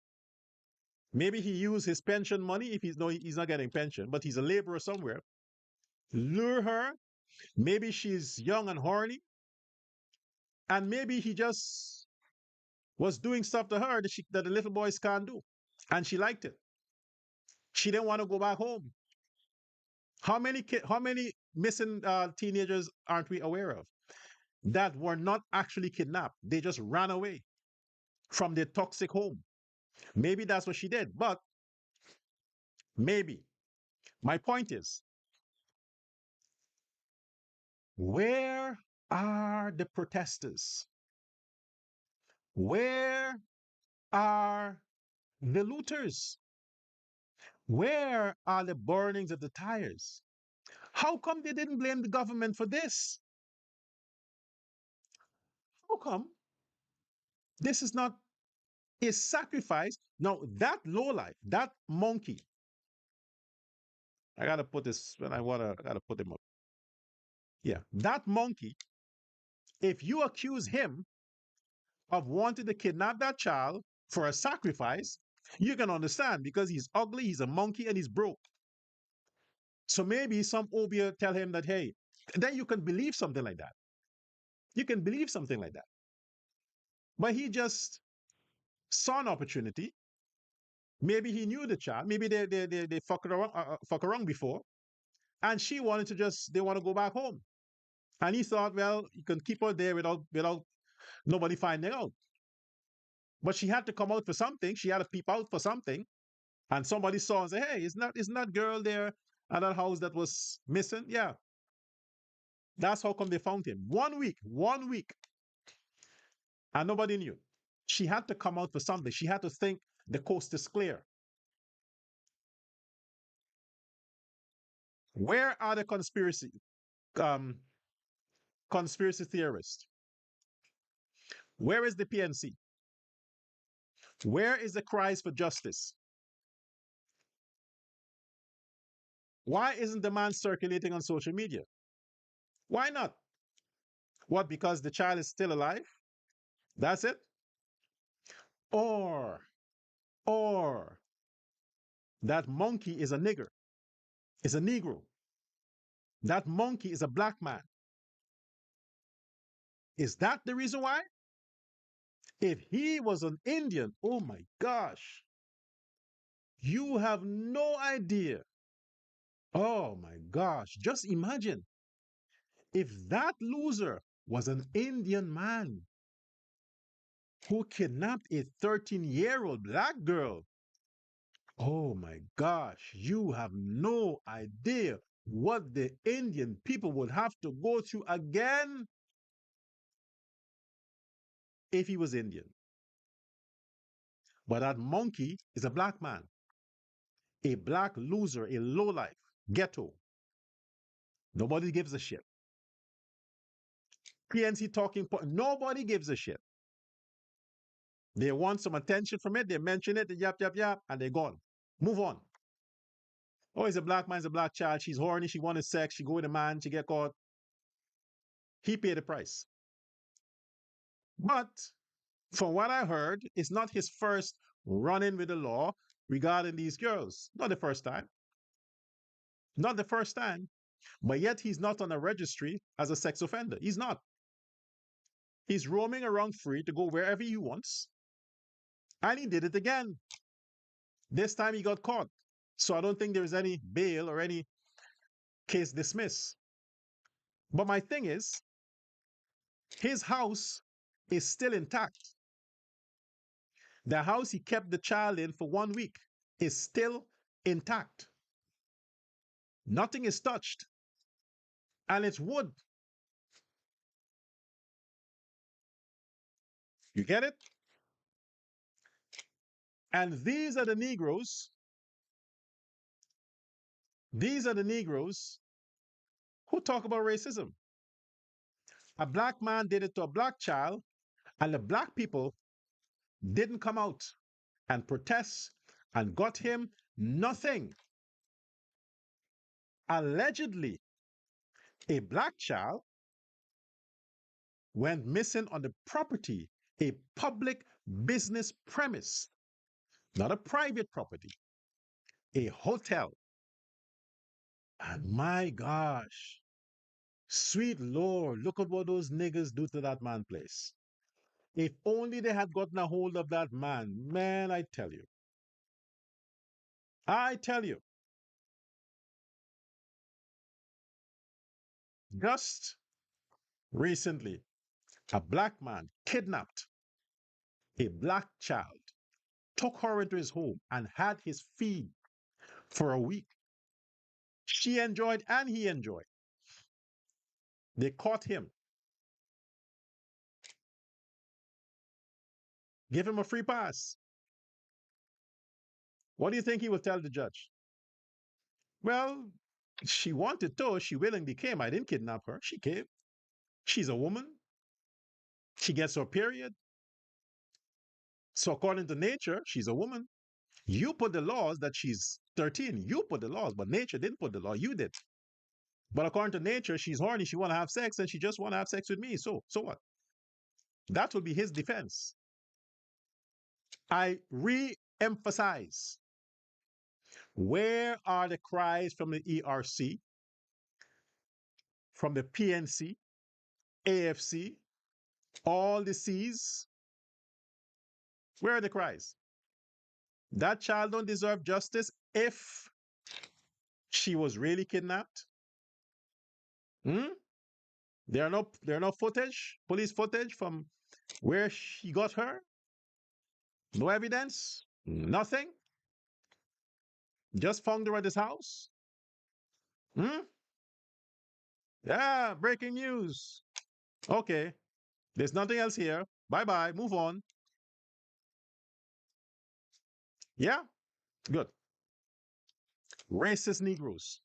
Maybe he used his pension money if he's no, he's not getting pension, but he's a laborer somewhere. Lure her. Maybe she's young and horny. And maybe he just was doing stuff to her that the little boys can't do. And she liked it. She didn't want to go back home. How many missing teenagers aren't we aware of that were not actually kidnapped? They just ran away from their toxic home. Maybe that's what she did, but maybe. My point is, where are the protesters? Where are the looters? Where are the burnings of the tires? How come they didn't blame the government for this? How come this is not a sacrifice? Now, that lowlife, that monkey, I gotta put this when I gotta put him up. Yeah, that monkey, if you accuse him of wanting to kidnap that child for a sacrifice, you can understand because he's ugly, he's a monkey, and he's broke. So maybe some obia tell him that, hey, then you can believe something like that. You can believe something like that. But he just saw an opportunity. Maybe he knew the child. Maybe they fuck around before. And she wanted to they want to go back home. And he thought, well, you can keep her there without nobody finding out. But she had to come out for something. She had to peep out for something. And somebody saw and said, hey, isn't that girl there at that house that was missing? Yeah. That's how come they found him. 1 week, 1 week. And nobody knew. She had to come out for something. She had to think the coast is clear. Where are the um, conspiracy theorists? Where is the PNC? Where is the cries for justice? Why isn't the man circulating on social media? Why not? What, because the child is still alive? That's it? Or, or that monkey is a nigger, is a Negro. That monkey is a black man. Is that the reason why? If he was an Indian, oh my gosh, you have no idea. Oh my gosh, just imagine if that loser was an Indian man who kidnapped a 13-year-old black girl. Oh my gosh, you have no idea what the Indian people would have to go through again if he was Indian. But that monkey is a black man, a black loser, a lowlife, ghetto. Nobody gives a shit. PNC talking point, nobody gives a shit. They want some attention from it, they mention it, they yap, yap, yap, and they're gone. Move on. Oh, he's a black man, he's a black child, she's horny, she wanted sex, she go with a man, she get caught. He paid the price. But from what I heard, it's not his first run-in with the law regarding these girls. Not the first time. Not the first time. But yet he's not on a registry as a sex offender. He's not. He's roaming around free to go wherever he wants. And he did it again. This time he got caught. So I don't think there is any bail or any case dismissed. But my thing is, his house is still intact. The house he kept the child in for 1 week is still intact. Nothing is touched. And it's wood. You get it? And these are the Negroes who talk about racism. A black man did it to a black child, and the black people didn't come out and protest and got him nothing. Allegedly, a black child went missing on the property, a public business premise, not a private property, a hotel. And my gosh, sweet Lord, look at what those niggas do to that man place. If only they had gotten a hold of that man, man, I tell you, just recently, a black man kidnapped a black child, took her into his home, and had his feed for a week. She enjoyed and he enjoyed. They caught him, give him a free pass. What do you think he will tell the judge? Well, she wanted to, she willingly came. I didn't kidnap her. She came. She's a woman. She gets her period. So according to nature, she's a woman. You put the laws that she's 13. You put the laws, but nature didn't put the law. You did. But according to nature, she's horny. She want to have sex, and she just want to have sex with me. So what? That would be his defense. I re-emphasize. Where are the cries from the ERC, from the PNC, AFC, all the C's? Where are the cries? That child don't deserve justice if she was really kidnapped. Hmm? There are no footage, police footage from where she got her. No evidence. Nothing. Just found her at his house. Hmm? Yeah, breaking news. Okay. There's nothing else here. Bye bye. Move on. Yeah, good. Racist Negroes.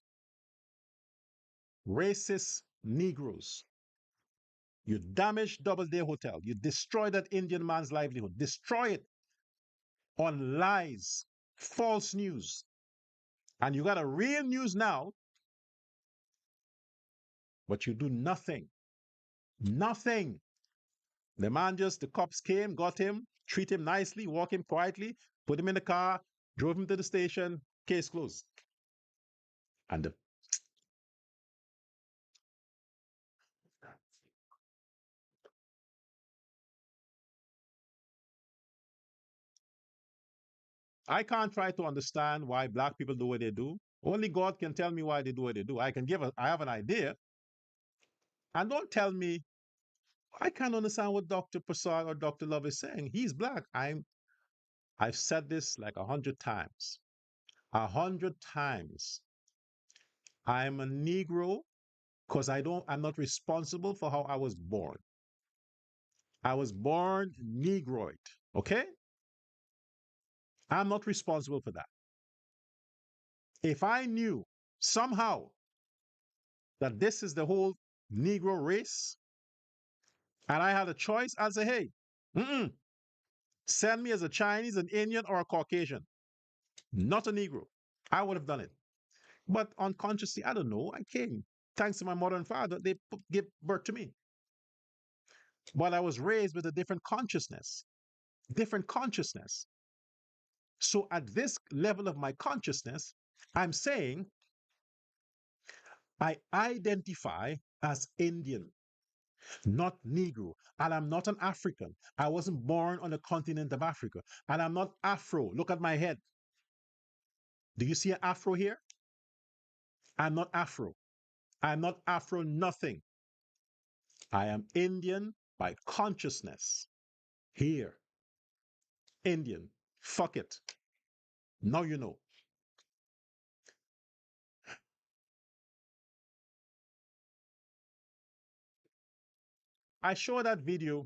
Racist Negroes. You damage Doubleday Hotel. You destroy that Indian man's livelihood. Destroy it on lies, false news. And you got a real news now, but you do nothing. Nothing. The cops came, got him, treat him nicely, walk him quietly, put him in the car, drove him to the station, case closed. And I can't try to understand why black people do what they do. Only God can tell me why they do what they do. I have an idea. And don't tell me, I can't understand what Dr. Persaud or Dr. Love is saying. He's black. I've said this like 100 times. 100 times. I'm a Negro because I'm not responsible for how I was born. I was born Negroid. Okay? I'm not responsible for that. If I knew somehow that this is the whole Negro race, and I had a choice, I'd say, hey, send me as a Chinese, an Indian, or a Caucasian, not a Negro. I would have done it. But unconsciously, I don't know. I came. Thanks to my mother and father, they gave birth to me. But I was raised with a different consciousness. Different consciousness. So at this level of my consciousness, I'm saying I identify as Indian, not Negro. And I'm not an African. I wasn't born on the continent of Africa. And I'm not Afro. Look at my head. Do you see an Afro here? I'm not Afro. I'm not Afro nothing. I am Indian by consciousness. Here. Indian. Fuck it. Now you know. I show that video.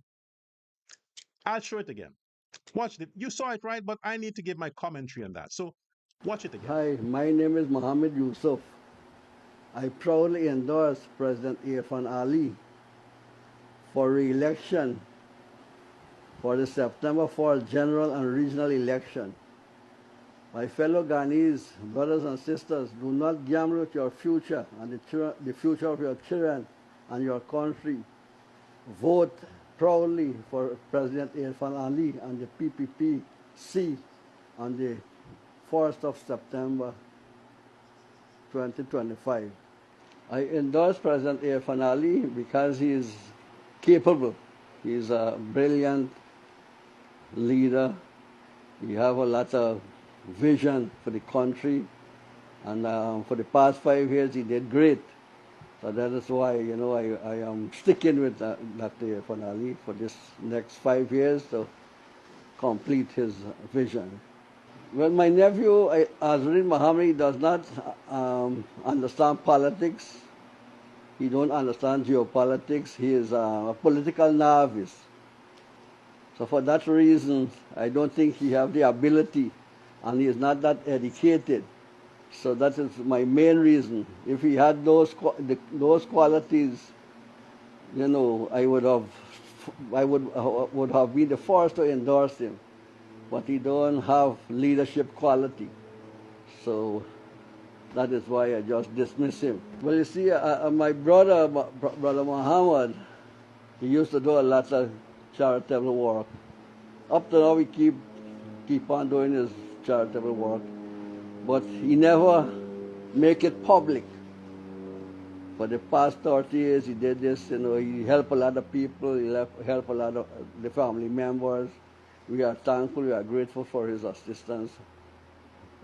I'll show it again. Watch it. You saw it, right? But I need to give my commentary on that. So watch it again. Hi, my name is Mohammed Yusuf. I proudly endorse President Irfan Ali for re-election for the September 4th general and regional election. My fellow Ghanese brothers and sisters, do not gamble with your future and the future of your children and your country. Vote proudly for President Irfan Ali and the PPPC on the 4th of September 2025. I endorse President Irfan Ali because he is capable. He is a brilliant leader. He has a lot of vision for the country. And for the past 5 years, he did great. So that is why, I am sticking with Dr. Irfan Ali for this next 5 years to complete his vision. Well, my nephew, Azrin Mohammed, does not understand politics. He don't understand geopolitics. He is a political novice. So for that reason, I don't think he have the ability, and he is not that educated. So that is my main reason. If he had those qualities, I would have been the first to endorse him. But he don't have leadership quality. So that is why I just dismiss him. Well, you see, my brother Muhammad, he used to do a lot of charitable work. Up to now, we keep on doing his charitable work, but he never make it public. For the past 30 years, he did this. He helped a lot of people. He helped a lot of the family members. We are thankful. We are grateful for his assistance.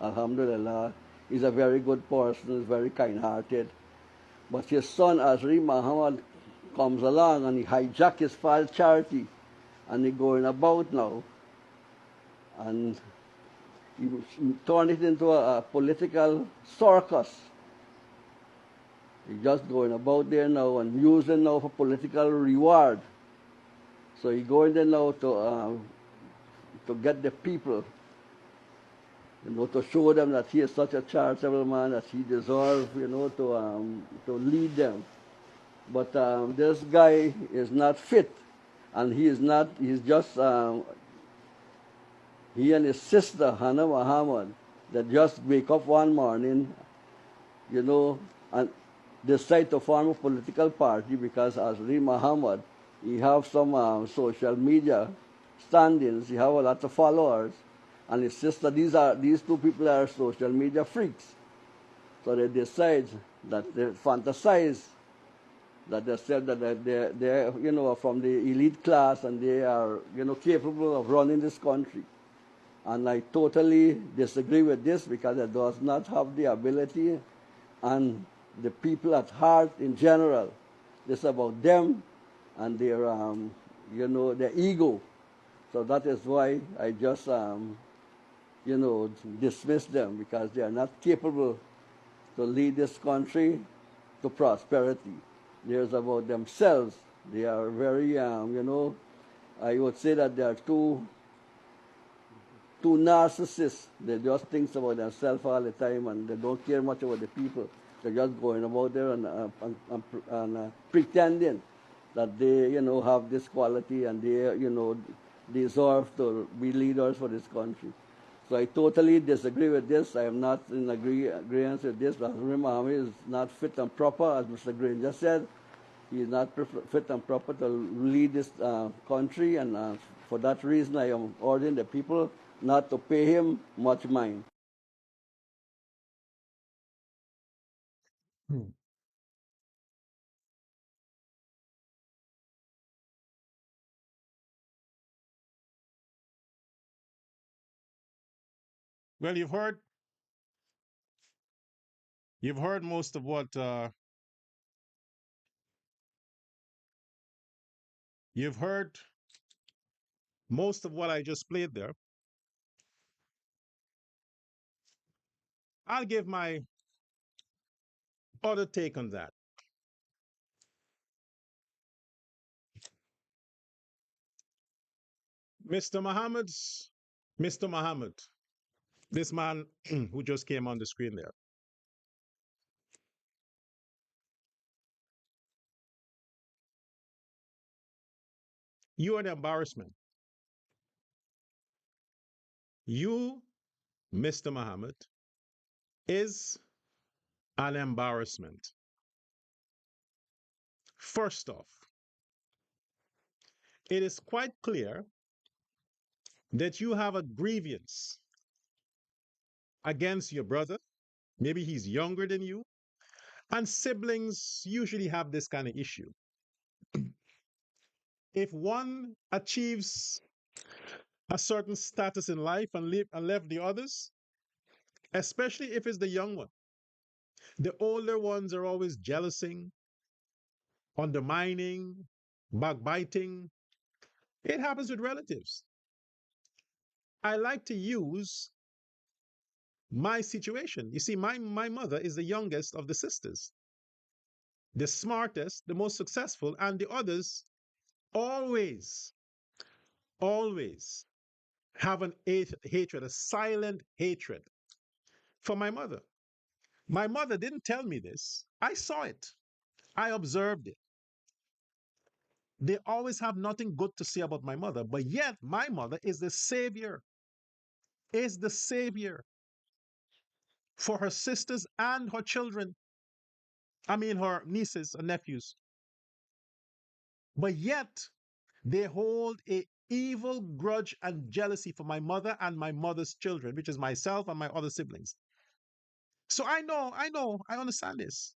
Alhamdulillah. He's a very good person. He's very kind-hearted. But his son, Azri Muhammad, comes along and he hijacks his father's charity. And he's going about now. And he turned it into a political circus. He's just going about there now and using now for political reward. So he's going there now to get the people, to show them that he is such a charitable man, that he deserves, to lead them. But this guy is not fit, and he is not. He's just he and his sister Hannah Muhammad that just wake up one morning, you know, and decide to form a political party because Azri Muhammad, he have some social media standings, he have a lot of followers, and his sister, these two people are social media freaks. So they decide that they fantasize that they said that they're from the elite class and they are capable of running this country. And I totally disagree with this because it does not have the ability, and the people at heart in general. It's about them and their ego. So that is why I just dismiss them because they are not capable to lead this country to prosperity. There's about themselves. They are very, I would say that they are too narcissists. They just think about themselves all the time and they don't care much about the people. They're just going about there and pretending that they, have this quality and they, deserve to be leaders for this country. So I totally disagree with this. I am not in agreement with this. Hazrat Muhammad is not fit and proper, as Mr. Green just said. He is not fit and proper to lead this country, and for that reason, I am ordering the people not to pay him much mind. Hmm. Well, you've heard most of what you've heard most of what I just played there. I'll give my other take on that. Mr. Muhammad's Mr. Muhammad, this man who just came on the screen there. You are the embarrassment. You, Mr. Muhammad, is an embarrassment. First off, it is quite clear that you have a grievance against your brother. Maybe he's younger than you. And siblings usually have this kind of issue. If one achieves a certain status in life and left the others, especially if it's the young one, the older ones are always jealousing, undermining, backbiting. It happens with relatives. I like to use my situation. You see, my mother is the youngest of the sisters, the smartest, the most successful, and the others always, always have an hatred, a silent hatred for my mother. My mother didn't tell me this. I saw it. I observed it. They always have nothing good to say about my mother, but yet my mother is the savior for her sisters and her children. I mean, her nieces and nephews. But yet they hold a evil grudge and jealousy for my mother and my mother's children, which is myself and my other siblings. So I understand this.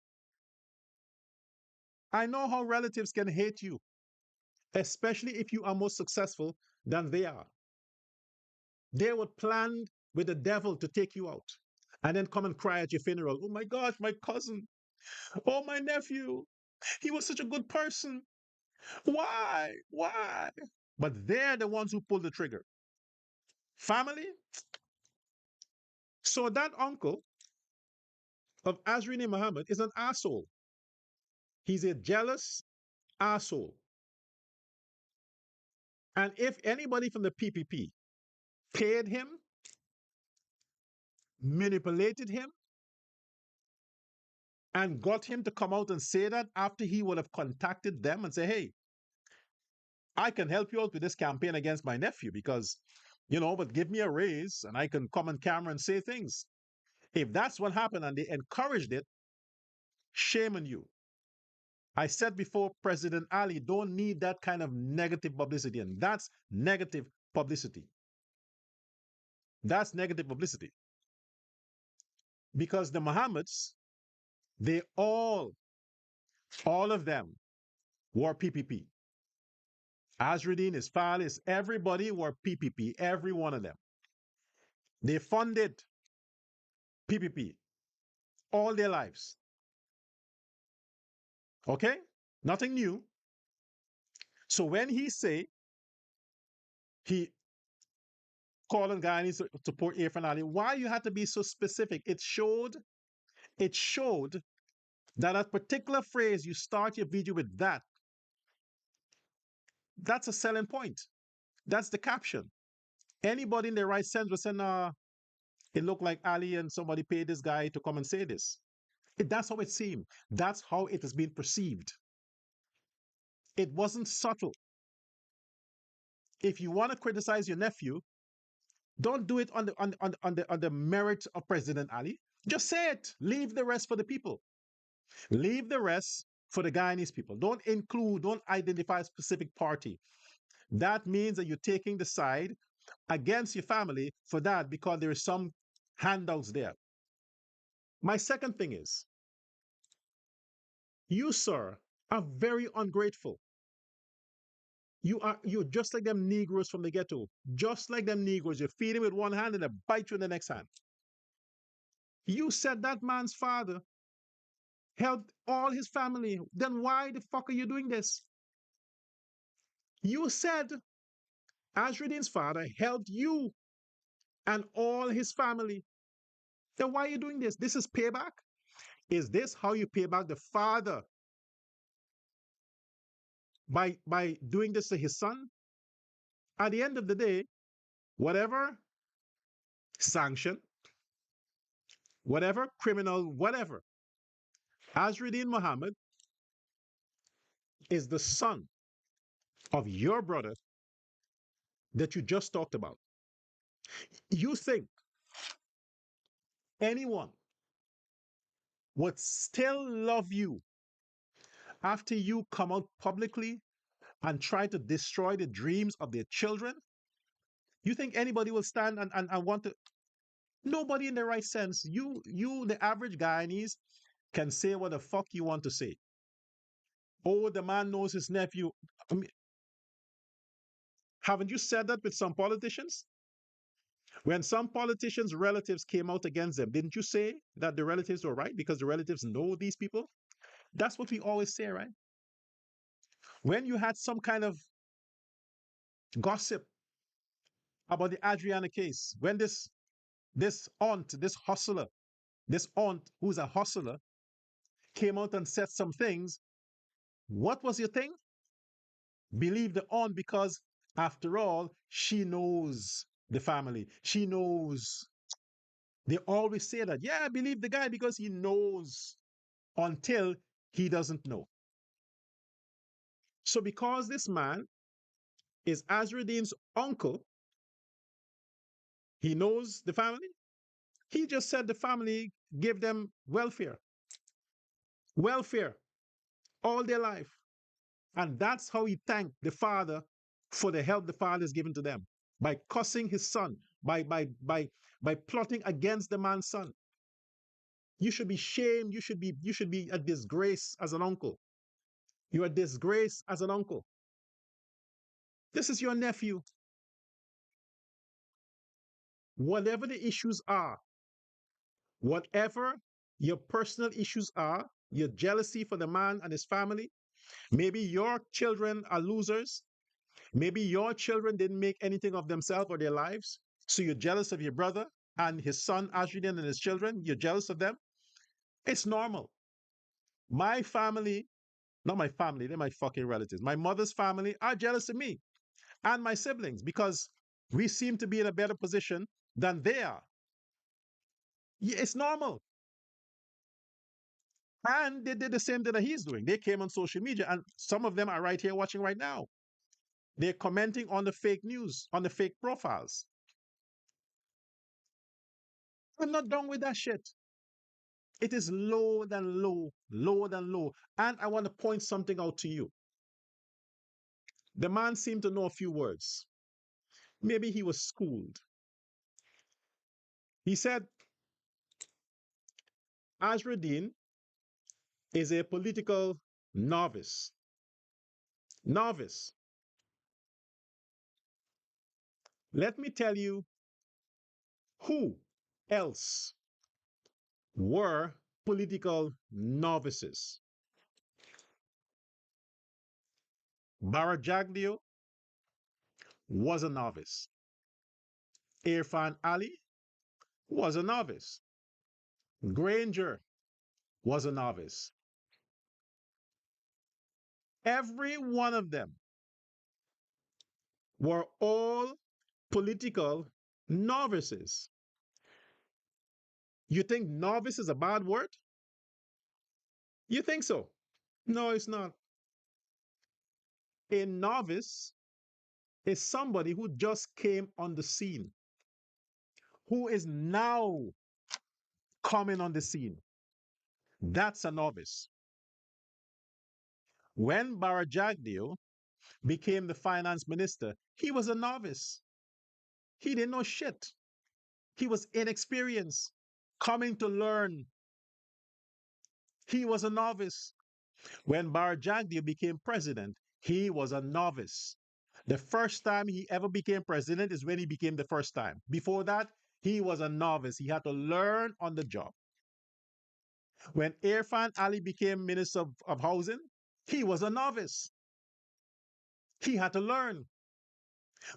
I know how relatives can hate you, especially if you are more successful than they are. They would plan with the devil to take you out and then come and cry at your funeral. Oh my gosh, my cousin. Oh, my nephew. He was such a good person. Why? Why? But they're the ones who pull the trigger. Family? So that uncle of Azrini Muhammad is an asshole. He's a jealous asshole. And if anybody from the PPP paid him, manipulated him, and got him to come out and say that after he would have contacted them and say, hey, I can help you out with this campaign against my nephew because, but give me a raise and I can come on camera and say things. If that's what happened and they encouraged it, shame on you. I said before, President Ali don't need that kind of negative publicity, and that's negative publicity. That's negative publicity because the Mohammeds, they all of them were PPP. Azruddin, his fathers, everybody were PPP, every one of them. They funded PPP all their lives. Okay? Nothing new. So when he say he called on Guyanese to support Irfan Ali, why you had to be so specific? It showed that a particular phrase, you start your video with that. That's a selling point. That's the caption. Anybody in their right sense would say, nah, it looked like Ali and somebody paid this guy to come and say this. That's how it seemed. That's how it has been perceived. It wasn't subtle. If you want to criticize your nephew, don't do it on the merit of President Ali. Just say it. Leave the rest for the people. Leave the rest for the Guyanese people. Don't identify a specific party. That means that you're taking the side against your family for that because there is some handouts there. My second thing is, you, sir, are very ungrateful. You're just like them Negroes from the ghetto. Just like them Negroes. You feed him with one hand and they bite you in the next hand. You said that man's father helped all his family. Then why the fuck are you doing this? You said Ashruddin's father helped you and all his family. Then why are you doing this? This is payback. Is this how you pay back the father by doing this to his son? At the end of the day, whatever sanction, whatever criminal, whatever, Azruddin Muhammad is the son of your brother that you just talked about. You think anyone would still love you after you come out publicly and try to destroy the dreams of their children? You think anybody will stand and want to? Nobody in the right sense. The average Guyanese, can say what the fuck you want to say. Oh, the man knows his nephew. I mean, haven't you said that with some politicians? When some politicians' relatives came out against them, didn't you say that the relatives were right because the relatives know these people? That's what we always say, right? When you had some kind of gossip about the Adriana case, when this aunt who's a hustler, came out and said some things, what was your thing? Believe the aunt because, after all, she knows the family. She knows. They always say that. Yeah, I believe the guy because he knows until he doesn't know. So, because this man is Azruddin's uncle, he knows the family. He just said the family gave them welfare all their life. And that's how he thanked the father for the help the father has given to them by cussing his son, by plotting against the man's son. You should be shamed. You should be a disgrace as an uncle. You're a disgrace as an uncle. This is your nephew. Whatever the issues are, whatever your personal issues are, your jealousy for the man and his family, maybe your children are losers. Maybe your children didn't make anything of themselves or their lives. So you're jealous of your brother and his son, Ashridin, and his children. You're jealous of them. It's normal. My family, not my family, they're my fucking relatives. My mother's family are jealous of me and my siblings because we seem to be in a better position than they are. Yeah, it's normal. And they did the same thing that he's doing. They came on social media, and some of them are right here watching right now. They're commenting on the fake news, on the fake profiles. I'm not done with that shit. It is lower than low, lower than low. And I want to point something out to you. The man seemed to know a few words. Maybe he was schooled. He said, Azradine is a political novice. Novice. Let me tell you who else were political novices. Barajagdio was a novice. Irfan Ali was a novice. Granger was a novice. Every one of them were all political novices. You think novice is a bad word? You think so? No, it's not. A novice is somebody who just came on the scene, who is now coming on the scene. That's a novice. When Barajagdio became the finance minister, he was a novice. He didn't know shit. He was inexperienced, coming to learn. He was a novice. When Barajagdio became president, he was a novice. The first time he ever became president is when he became the first time. Before that, he was a novice. He had to learn on the job. When Irfan Ali became Minister of Housing, he was a novice. He had to learn.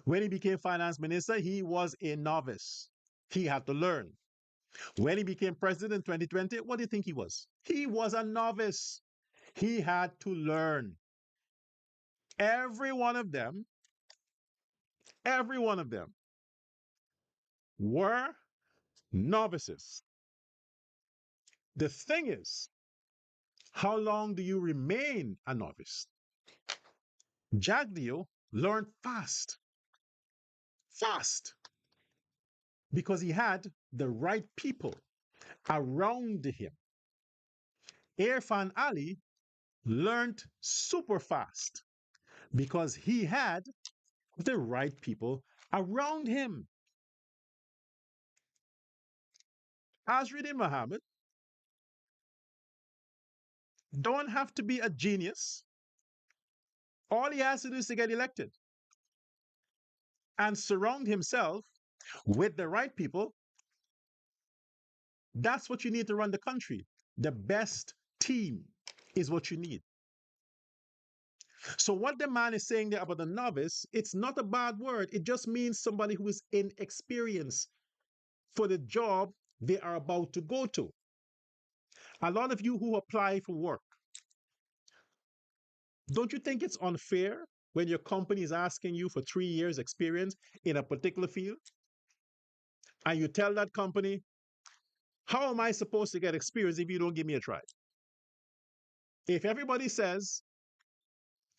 When he became Finance Minister, he was a novice. He had to learn. When he became president in 2020, what do you think he was? He was a novice. He had to learn. Every one of them, every one of them were novices. The thing is, how long do you remain a novice? Jagdio learned fast, fast, because he had the right people around him. Irfan Ali learned super fast because he had the right people around him. Azruddin Muhammad don't have to be a genius. All he has to do is to get elected and surround himself with the right people. That's what you need to run the country. The best team is what you need. So, what the man is saying there about the novice, it's not a bad word. It just means somebody who is inexperienced for the job they are about to go to. A lot of you who apply for work, don't you think it's unfair when your company is asking you for 3 years experience in a particular field and you tell that company, how am I supposed to get experience if you don't give me a try? If everybody says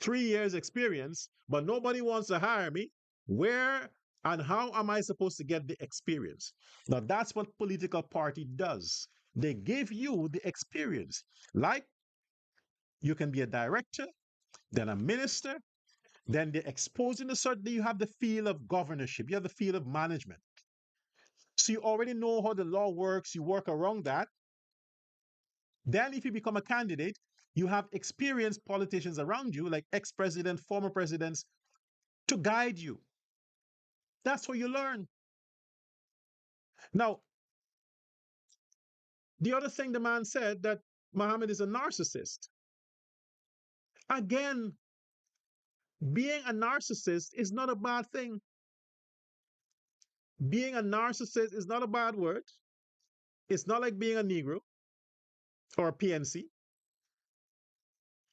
3 years experience, but nobody wants to hire me, where and how am I supposed to get the experience? Now, that's what political party does. They give you the experience. Like you can be a director, then a minister, then they're exposing the certain, you have the feel of governorship, you have the feel of management. So you already know how the law works, you work around that. Then, if you become a candidate, you have experienced politicians around you, like ex president, former presidents, to guide you. That's what you learn. Now, the other thing the man said that Muhammad is a narcissist. Again, being a narcissist is not a bad thing. Being a narcissist is not a bad word. It's not like being a Negro or a PNC.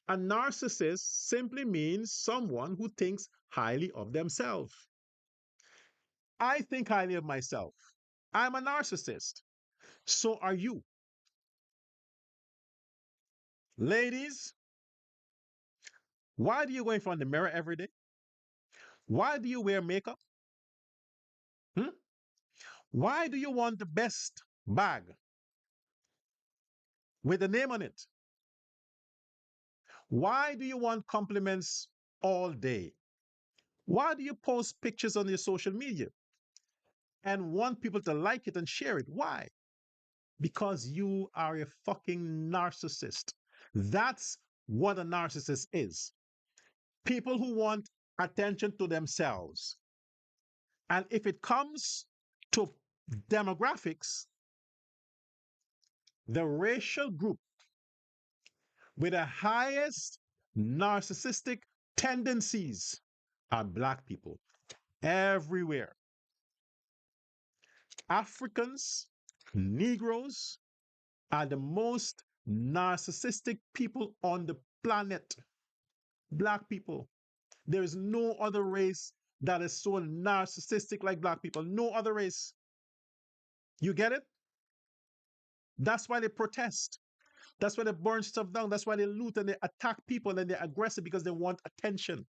A narcissist simply means someone who thinks highly of themselves. I think highly of myself. I'm a narcissist. So are you. Ladies, why do you go in front of the mirror every day? Why do you wear makeup? Hmm? Why do you want the best bag with a name on it? Why do you want compliments all day? Why do you post pictures on your social media and want people to like it and share it? Why? Because you are a fucking narcissist. That's what a narcissist is. People who want attention to themselves. And if it comes to demographics, the racial group with the highest narcissistic tendencies are black people everywhere. Africans, Negroes are the most narcissistic people on the planet. Black people. There is no other race that is so narcissistic like black people. No other race. You get it? That's why they protest. That's why they burn stuff down. That's why they loot and they attack people and they're aggressive because they want attention.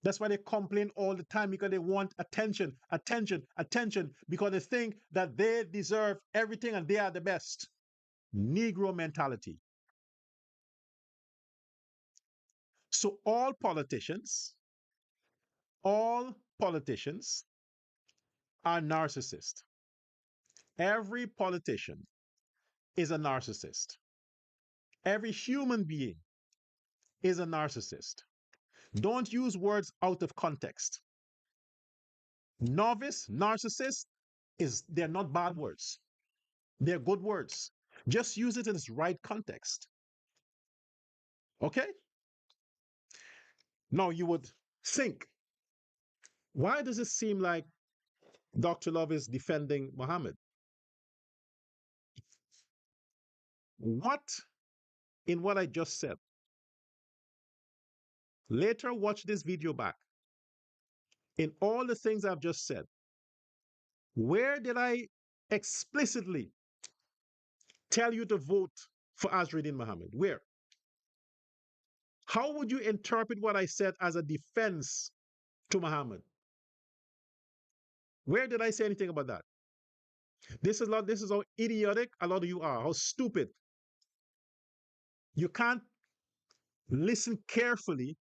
That's why they complain all the time because they want attention, attention, attention, because they think that they deserve everything and they are the best. Negro mentality. So all politicians are narcissists. Every politician is a narcissist. Every human being is a narcissist. Don't use words out of context. Novice, narcissist they're not bad words. They're good words. Just use it in its right context. Okay? Now you would think, why does it seem like Dr. Love is defending Muhammad? What in what I just said? Later, watch this video back. In all the things I've just said, where did I explicitly tell you to vote for Azruddin Muhammad? Where? How would you interpret what I said as a defense to Muhammad? Where did I say anything about that? This is how idiotic a lot of you are, how stupid. You can't listen carefully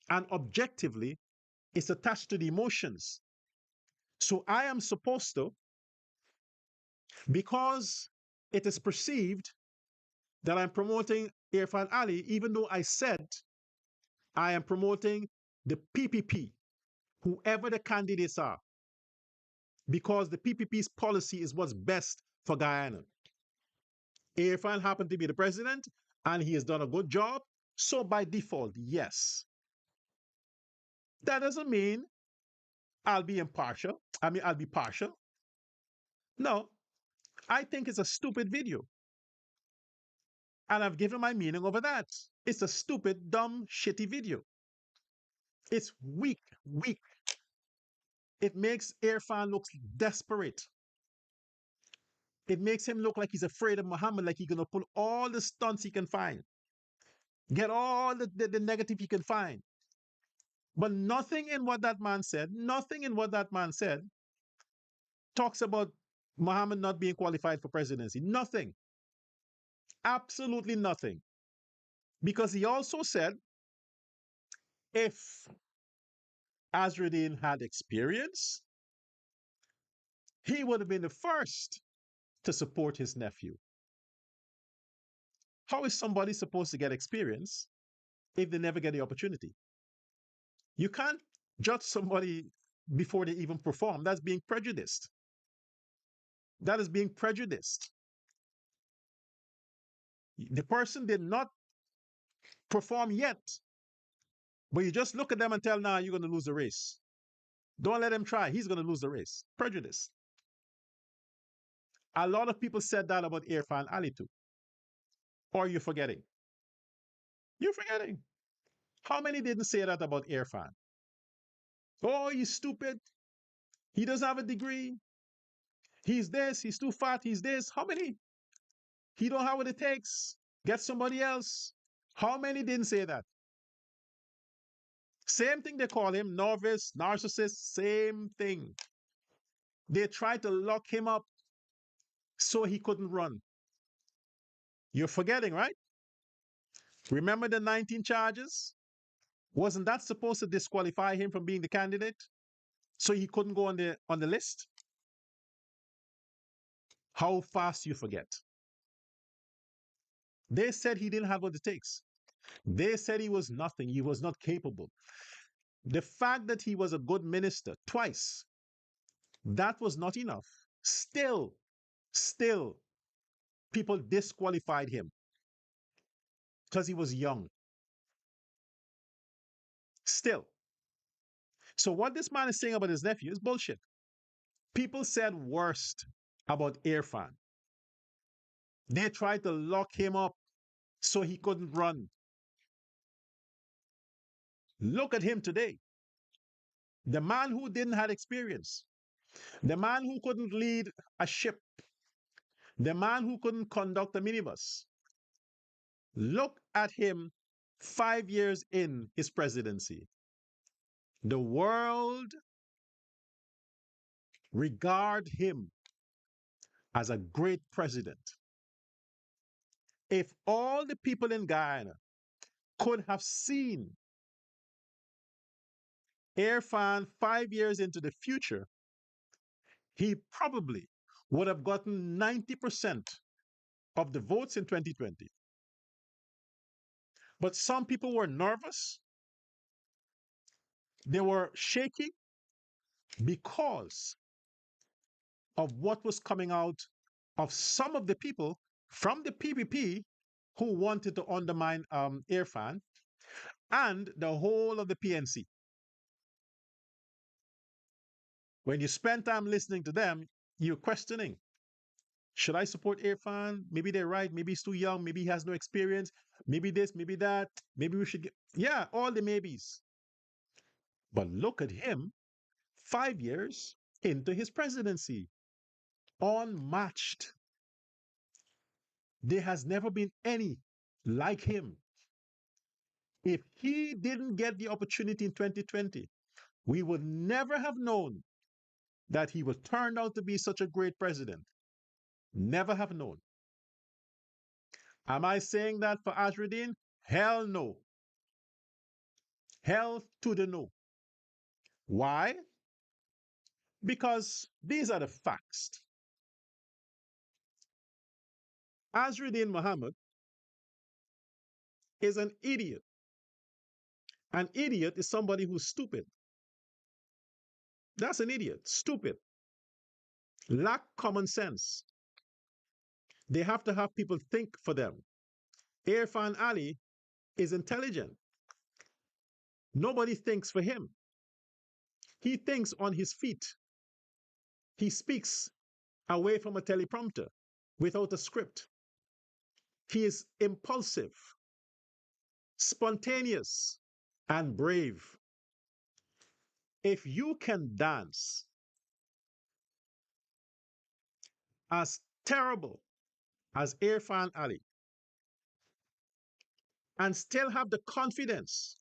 and objectively. It's attached to the emotions. So I am supposed to, because it is perceived that I'm promoting Irfan Ali, even though I said I am promoting the PPP, whoever the candidates are, because the PPP's policy is what's best for Guyana. Irfan happened to be the president and he has done a good job. So by default, yes. That doesn't mean I'll be impartial. I mean, I'll be partial. No, I think it's a stupid video. And I've given my meaning over that. It's a stupid, dumb, shitty video. It's weak, weak. It makes Irfan look desperate. It makes him look like he's afraid of Muhammad, like he's going to pull all the stunts he can find, get all the negative he can find. But nothing in what that man said, nothing in what that man said talks about Muhammad not being qualified for presidency. Nothing. Absolutely nothing. Because he also said if Azruddin had experience, he would have been the first to support his nephew. How is somebody supposed to get experience if they never get the opportunity? You can't judge somebody before they even perform. That's being prejudiced. That is being prejudiced. The person did not perform yet, but you just look at them and tell, nah, you're going to lose the race. Don't let him try. He's going to lose the race. Prejudice. A lot of people said that about Irfan Ali too. Or you're forgetting. You're forgetting. How many didn't say that about Irfan? Oh, he's stupid. He doesn't have a degree. He's this. He's too fat. He's this. How many? He don't have what it takes. Get somebody else. How many didn't say that? Same thing they call him, novice, narcissist, same thing. They tried to lock him up so he couldn't run. You're forgetting, right? Remember the 19 charges? Wasn't that supposed to disqualify him from being the candidate? So he couldn't go on the list? How fast you forget. They said he didn't have what it takes. They said he was nothing. He was not capable. The fact that he was a good minister twice, that was not enough. Still, still, people disqualified him because he was young. Still. So what this man is saying about his nephew is bullshit. People said worst about Irfan. They tried to lock him up so he couldn't run. Look at him today. The man who didn't have experience, the man who couldn't lead a ship, the man who couldn't conduct a minibus. Look at him 5 years in his presidency. The world regard him as a great president. If all the people in Guyana could have seen Irfan 5 years into the future, he probably would have gotten 90% of the votes in 2020. But some people were nervous, they were shaky because of what was coming out of some of the people from the PPP who wanted to undermine Irfan and the whole of the PNC. When you spend time listening to them, you're questioning, should I support Irfan? Maybe they're right. Maybe he's too young. Maybe he has no experience. Maybe this, maybe that. Maybe we should get, yeah, all the maybes. But look at him 5 years into his presidency, unmatched. There has never been any like him. If he didn't get the opportunity in 2020, we would never have known that he would turn out to be such a great president. Never have known. Am I saying that for Azruddin? Hell no. Hell to the no. Why? Because these are the facts. Azruddin Muhammad is an idiot. An idiot is somebody who's stupid. That's an idiot. Stupid. Lack common sense. They have to have people think for them. Irfan Ali is intelligent. Nobody thinks for him. He thinks on his feet. He speaks away from a teleprompter without a script. He is impulsive, spontaneous, and brave. If you can dance as terrible as Irfan Ali and still have the confidence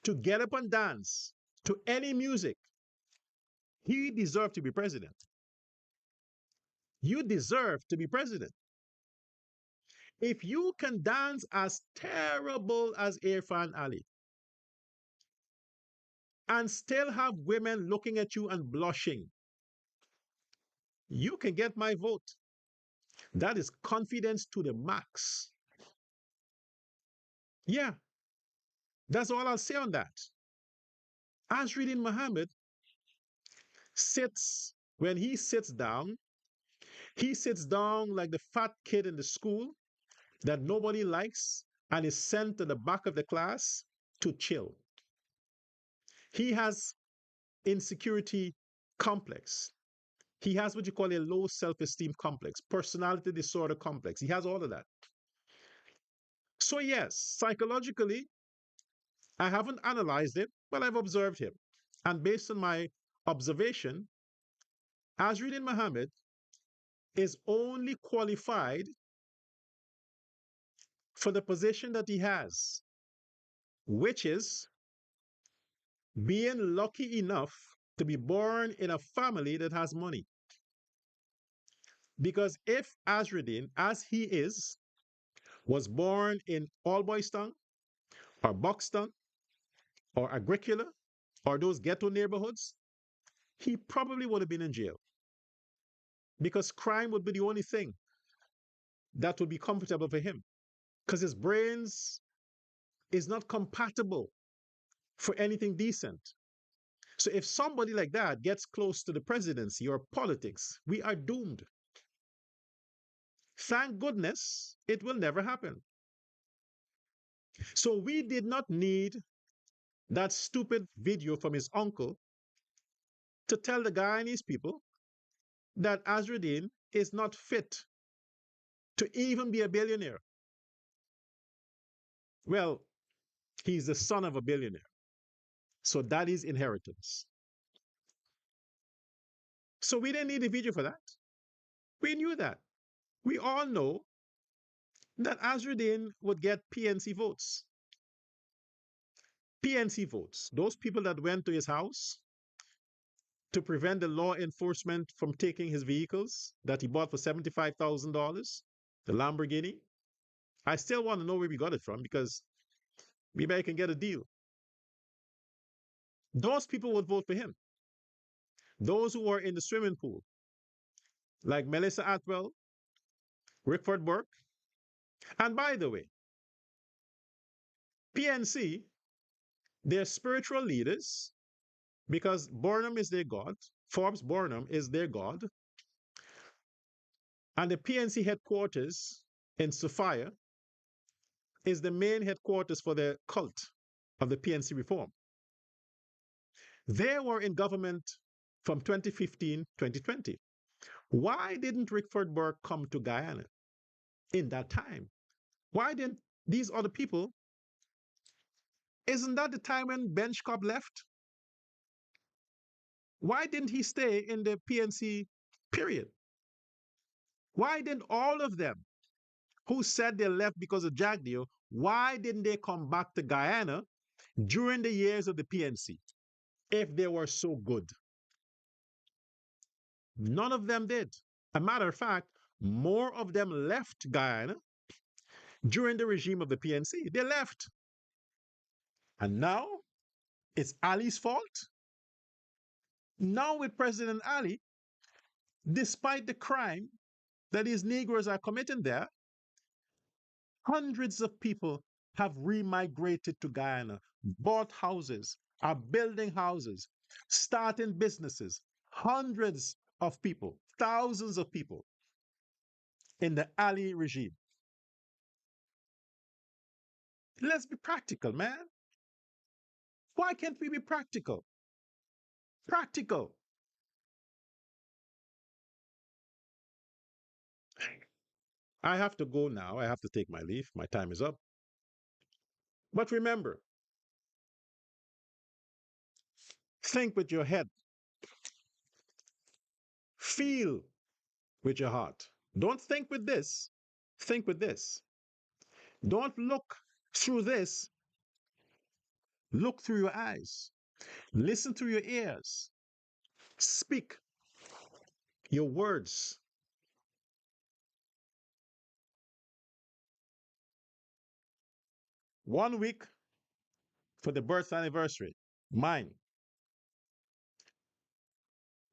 to get up and dance to any music, he deserves to be president. You deserve to be president. If you can dance as terrible as Irfan Ali and still have women looking at you and blushing, you can get my vote. That is confidence to the max. Yeah, that's all I'll say on that. Azruddin Muhammad sits, when he sits down like the fat kid in the school that nobody likes and is sent to the back of the class to chill. He has insecurity complex. He has what you call a low self-esteem complex, personality disorder complex. He has all of that. So yes, psychologically, I haven't analyzed it, but I've observed him. And based on my observation, Azruddin Muhammad is only qualified for the position that he has, which is being lucky enough to be born in a family that has money. Because if Azruddin, as he is, was born in Alboyston or Buxton or Agricola or those ghetto neighborhoods, he probably would have been in jail because crime would be the only thing that would be comfortable for him because his brains is not compatible for anything decent. So if somebody like that gets close to the presidency or politics, we are doomed. Thank goodness it will never happen. So we did not need that stupid video from his uncle to tell the Guyanese people that Azruddin is not fit to even be a billionaire. Well, he's the son of a billionaire. So that is inheritance. So we didn't need a video for that. We knew that. We all know that Azruddin would get PNC votes. PNC votes. Those people that went to his house to prevent the law enforcement from taking his vehicles that he bought for $75,000, the Lamborghini. I still want to know where we got it from because maybe I can get a deal. Those people would vote for him. Those who were in the swimming pool, like Melissa Atwell, Rickford Burke. And by the way, PNC, their spiritual leaders, because Burnham is their god, Forbes Burnham is their god, and the PNC headquarters in Sophia is the main headquarters for the cult of the PNC reform. They were in government from 2015 2020. Why didn't Rickford Burke come to Guyana in that time? Why didn't these other people? Isn't that the time when Benchcop left? Why didn't he stay in the PNC period? Why didn't all of them who said they left because of Jack Deal, why didn't they come back to Guyana during the years of the PNC if they were so good? None of them did. A matter of fact, more of them left Guyana during the regime of the PNC. They left. And now it's Ali's fault. Now, with President Ali, despite the crime that these Negroes are committing there, hundreds of people have remigrated to Guyana, bought houses, are building houses, starting businesses. Hundreds of people, thousands of people in the Ali regime. Let's be practical, man. Why can't we be practical? Practical. I have to go now. I have to take my leave. My time is up. But remember, think with your head, feel with your heart. Don't think with this, think with this. Don't look through this, look through your eyes. Listen through your ears. Speak your words. 1 week for the birth anniversary. Mine.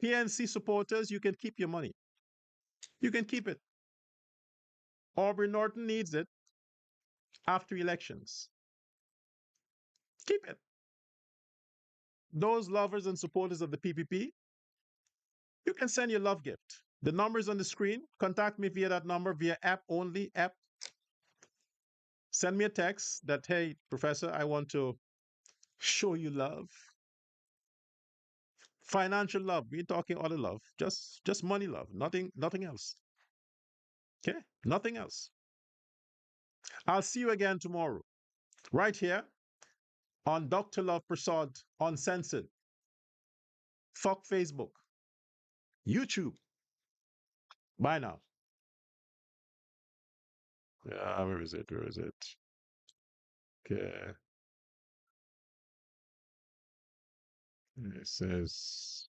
PNC supporters, you can keep your money. You can keep it. Aubrey Norton needs it after elections. Keep it. Those lovers and supporters of the PPP, you can send your love gift. The number is on the screen. Contact me via that number, via app only, app. Send me a text that, hey, Professor, I want to show you love. Financial love. We're talking other love. Just money love. Nothing else. Okay? Nothing else. I'll see you again tomorrow. Right here on Dr. Love Persaud Uncensored. Fuck Facebook. YouTube. Bye now. Yeah, where is it? Where is it? Okay. It says.